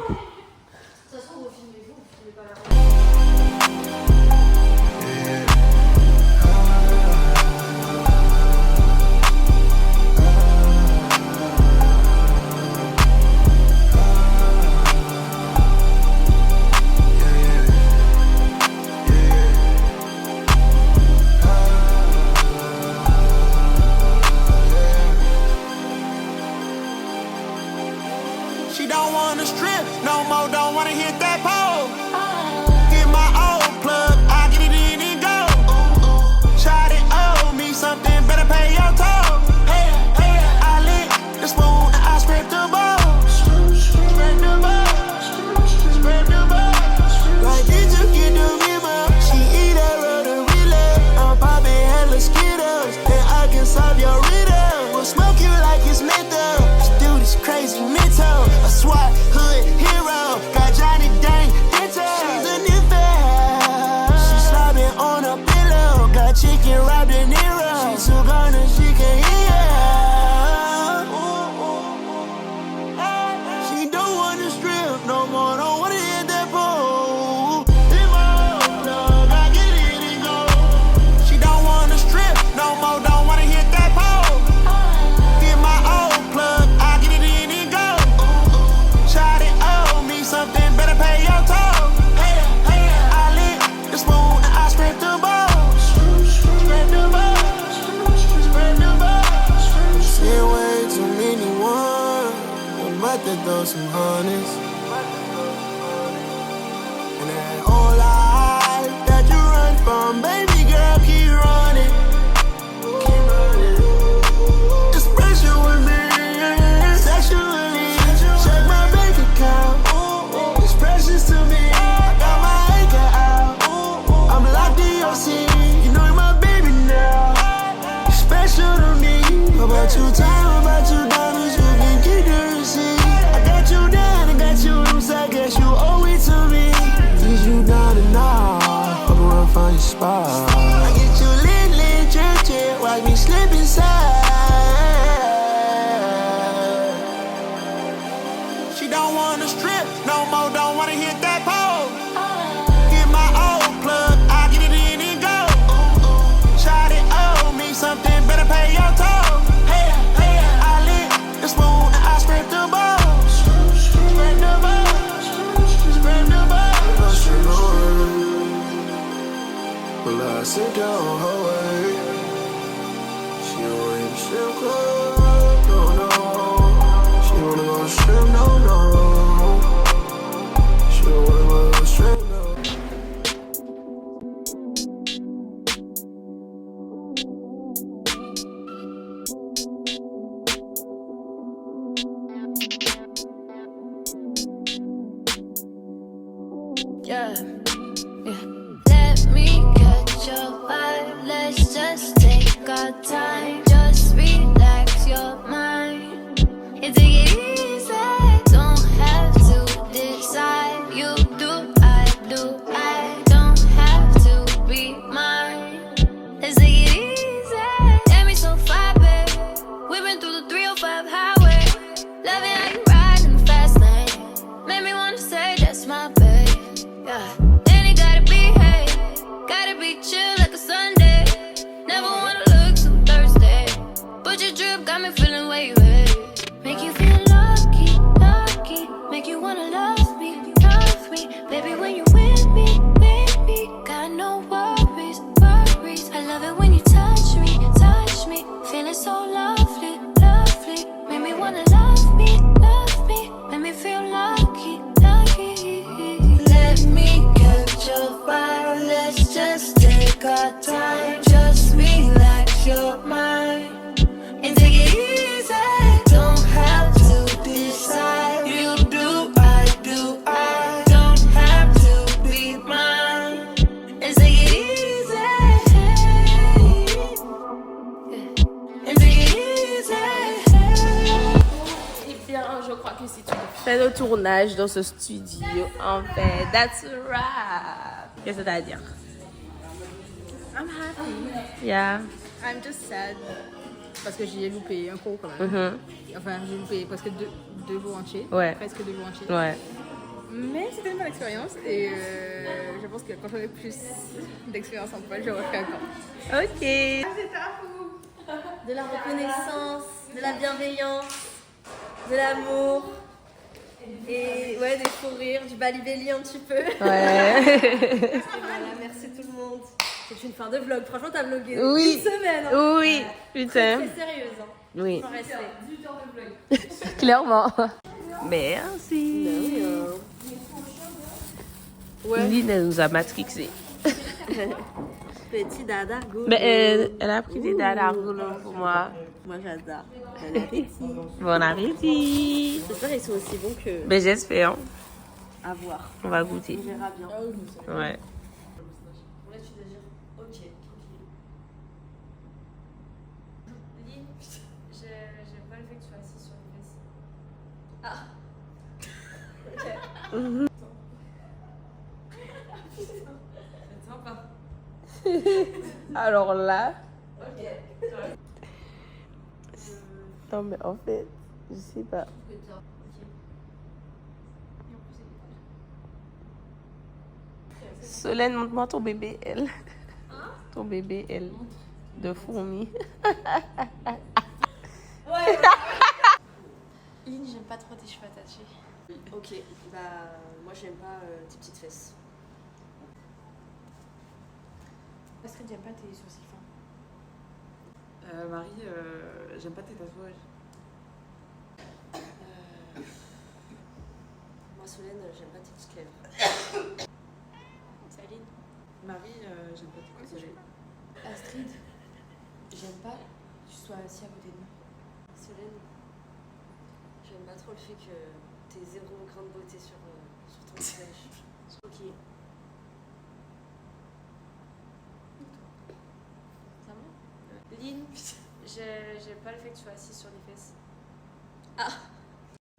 She don't wanna strip no more, don't wanna hit that pole. Get my old plug, I get it in and go. Try to owe me something, better pay your toll. Hey, hey, I lit the spoon and I scraped the bowl. Scrape the bowl, scrape the bowl. Like did you get the memo? She eat that rotary. I'm popping hella Skittles, and I can solve your riddle. We'll smoke you like it's menthol. This dude is crazy mental. A SWAT hood hero, got Johnny Dang Dental. She's a new fan. She's slobbing on a pillow, got chicken wrapped in Nero. She's so gone and she can hear. She don't wanna strip no more, don't wanna hit that pole. In my old plug, I get it and go. She don't wanna strip no more, don't wanna hit that pole. Get my old plug, I get it in and go. Try to owe me something, better pay your toll. Hey, hey, I lit the spoon and I scraped the bowl. Scrape the bowl, scrape the bowl. Seen way too many ones, I'm about to throw some honeys. And that whole life that you run from, baby girl, keep running. Keep running. It's pressure with me, sexually. Check my bank account, it's precious to me. I got my anchor out, I'm locked in your seat. You know you're my baby now, you're special to me. About your time, about your diamonds, you can keep the receipt. I got you down, I got you loose, I guess you owe it to me. Is you down and off, I'm gonna find your spot. I get you lit, church, watch me slip inside. She don't wanna strip no more, don't wanna hit that pole. Get my old plug, I get it in and go. Try to owe me something, better pay your toll. Hey, hey, I lit the spoon and I scraped the bowl. Scrape the bowl, scrape the bowl. Well, I sit down her way. She don't even strip club, no. She wanna go strip, no. She don't wanna go strip, no. Yeah. Let me catch your vibe. Let's just take our time. Just relax Let's just take our time, just relax your mind and take it easy. Don't have to decide. You do, I do, I don't have to be mine. And take it easy. And take it easy. Eh bien, je crois que c'est tout. C'est le tournage dans ce studio. En fait, that's a wrap. Qu'est-ce que t'as à dire? I'm happy. Yeah. I'm just sad. Parce que j'ai loupé un cours quand même. Enfin, j'ai loupé presque deux jours entiers. Ouais. Presque 2 jours entiers. Ouais. Mais c'était une bonne expérience et je pense que quand j'aurai plus d'expérience en poil, je referai encore. Ok. De la reconnaissance, de la bienveillance, de l'amour. Et ouais, des fous rires, du balibelli un petit peu. Ouais. Et voilà, merci tout le monde. C'est une fin de vlog. Franchement, t'as vlogué Oui. une semaine. Hein. Oui, putain. C'est sérieuse. Hein. Oui. Faut rester. Clairement. Merci. Ouais. Lynn, elle nous a matrixé. Petit dada goulot. Mais elle a pris des dada goulot pour moi. Moi, j'adore. Bon appétit. Bon appétit. J'espère qu'ils sont aussi bons que... Ben j'espère. À voir. On va goûter. On verra bien. Ouais. Là, tu dois dire ok, tranquille. Lynn, j'aime pas le fait que tu sois assise sur les fesses. Ah. Ok. C'est sympa. Alors là. Ok. Non mais en fait, je sais pas. Solène, montre-moi ton bébé, elle. Ton bébé, elle. De fourmi. Ouais. Lynn, j'aime pas trop tes cheveux attachés. Ok, bah moi j'aime pas tes petites fesses. Est-ce que tu n'aimes pas tes sourcils fins? Marie, j'aime pas tes tatouages. Moi, Solène, j'aime pas tes petites lèvres. Saline. Marie, j'aime pas tes tatouages. Astrid, j'aime pas que tu sois assis à côté de moi. Solène, j'aime pas trop le fait que t'aies 0 grain de beauté sur ton visage. Ok. Ça va? Lynn, j'aime pas le fait que tu sois assise sur les fesses. Ah.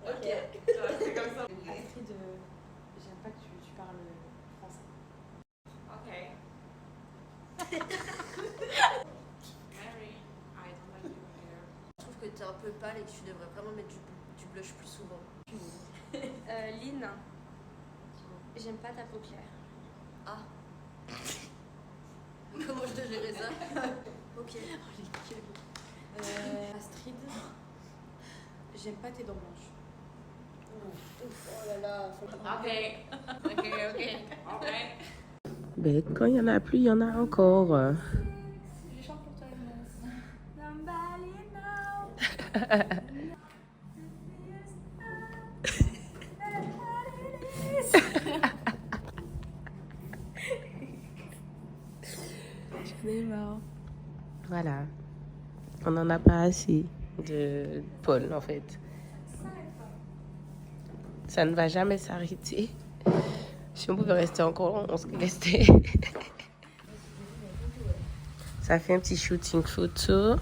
Ok. C'est comme ça. Astrid, j'aime pas que tu parles français. Ok. Mary, I don't like your hair. Je trouve que t'es un peu pâle et que tu devrais vraiment mettre du blush plus souvent. Lynn, j'aime pas ta paupière. Ah. Comment je dois gérer ça? Ok. Astrid, j'aime pas tes dents blanches. Ouf. Oh là là. Ok. Ok. Ben, quand il y en a plus, il y en a encore. Je chante pour toi, Nobody knows. J'en ai marre. Voilà. On n'en a pas assez de Paul, en fait. Ça ne va jamais s'arrêter. Si on pouvait rester encore, on serait resté. Ça fait un petit shooting photo.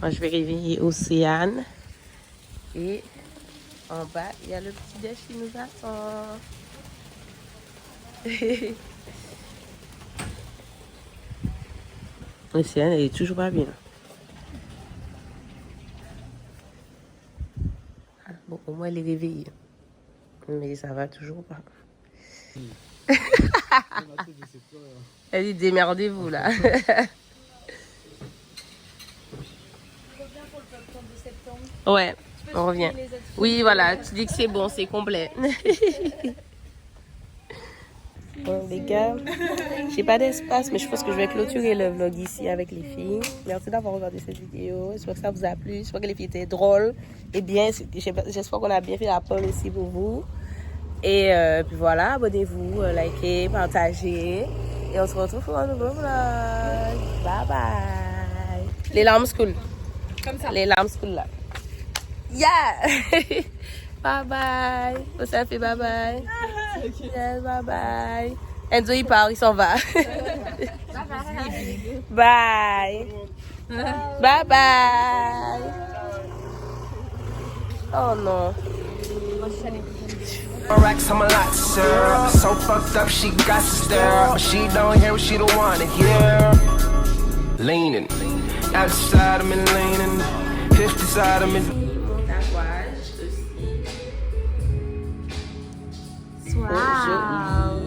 Moi, je vais réveiller Océane. Et en bas, il y a le petit déj qui nous attend. Océane, elle est toujours pas bien. Bon, au moins, elle est réveillée. Mais ça va toujours pas. Elle dit démerdez-vous là. On revient pour le popcorn de septembre. Ouais, on revient. Oui, voilà, tu dis que c'est bon, c'est complet. Bon, les gars, j'ai pas d'espace, mais je pense que je vais clôturer le vlog ici avec les filles. Merci d'avoir regardé cette vidéo. J'espère que ça vous a plu. J'espère que les filles étaient drôles et bien. J'espère qu'on a bien fait la pomme ici pour vous. Et puis voilà, abonnez-vous, likez, partagez. Et on se retrouve pour un nouveau vlog. Bye bye. Les larmes cool. Comme ça. Les larmes cool là. Yeah. Bye bye. Au selfie, bye bye. Yes, bye bye. Enzo il part, il s'en va. Bye. Bye bye. Oh non. Racks on my lot, sir. So fucked up, she got to stare. But she don't hear what she don't wanna hear. Leaning, outside of me leaning, 50 side of me. Mon tatouage aussi. Wow.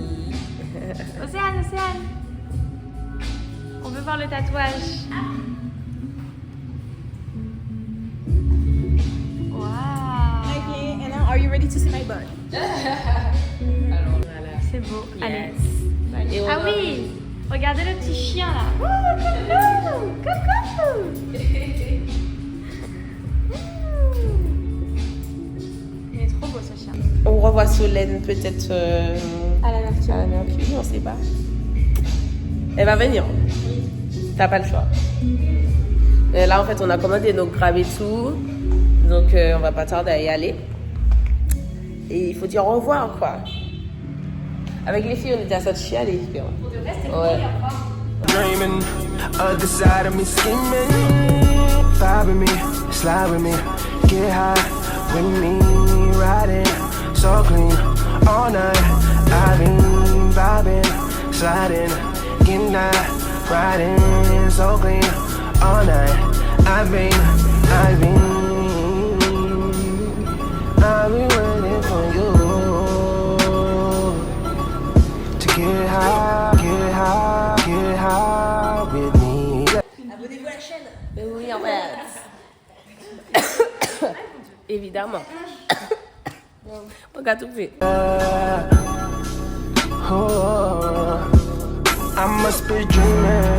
Océane. On veut voir le tatouage. Wow. Okay, and now are you ready to see my butt? C'est beau. Allez. Et on Ah va- oui. Regardez le petit chien là. Oh, coucou. Coucou. Il est trop beau ce chien. On revoit Solène peut-être À la Mercure. à la Mercure, on sait pas. Elle va venir. T'as pas le choix. Et là en fait on a commandé nos crabes et tout. Donc on va pas tarder à y aller. Et il faut dire au revoir quoi. Avec les filles on était à ça de chialer. Ouais. Dreaming, other side of me scheming. Vibe with me, slide with me, get high with me, riding so clean all night. I've been vibing, sliding, getting high, riding so clean all night. I've been waiting for you to get high with me. Abonnez-vous à la chaîne. Oui en fait. Évidemment. On a tout fait. Oh, I must be dreaming.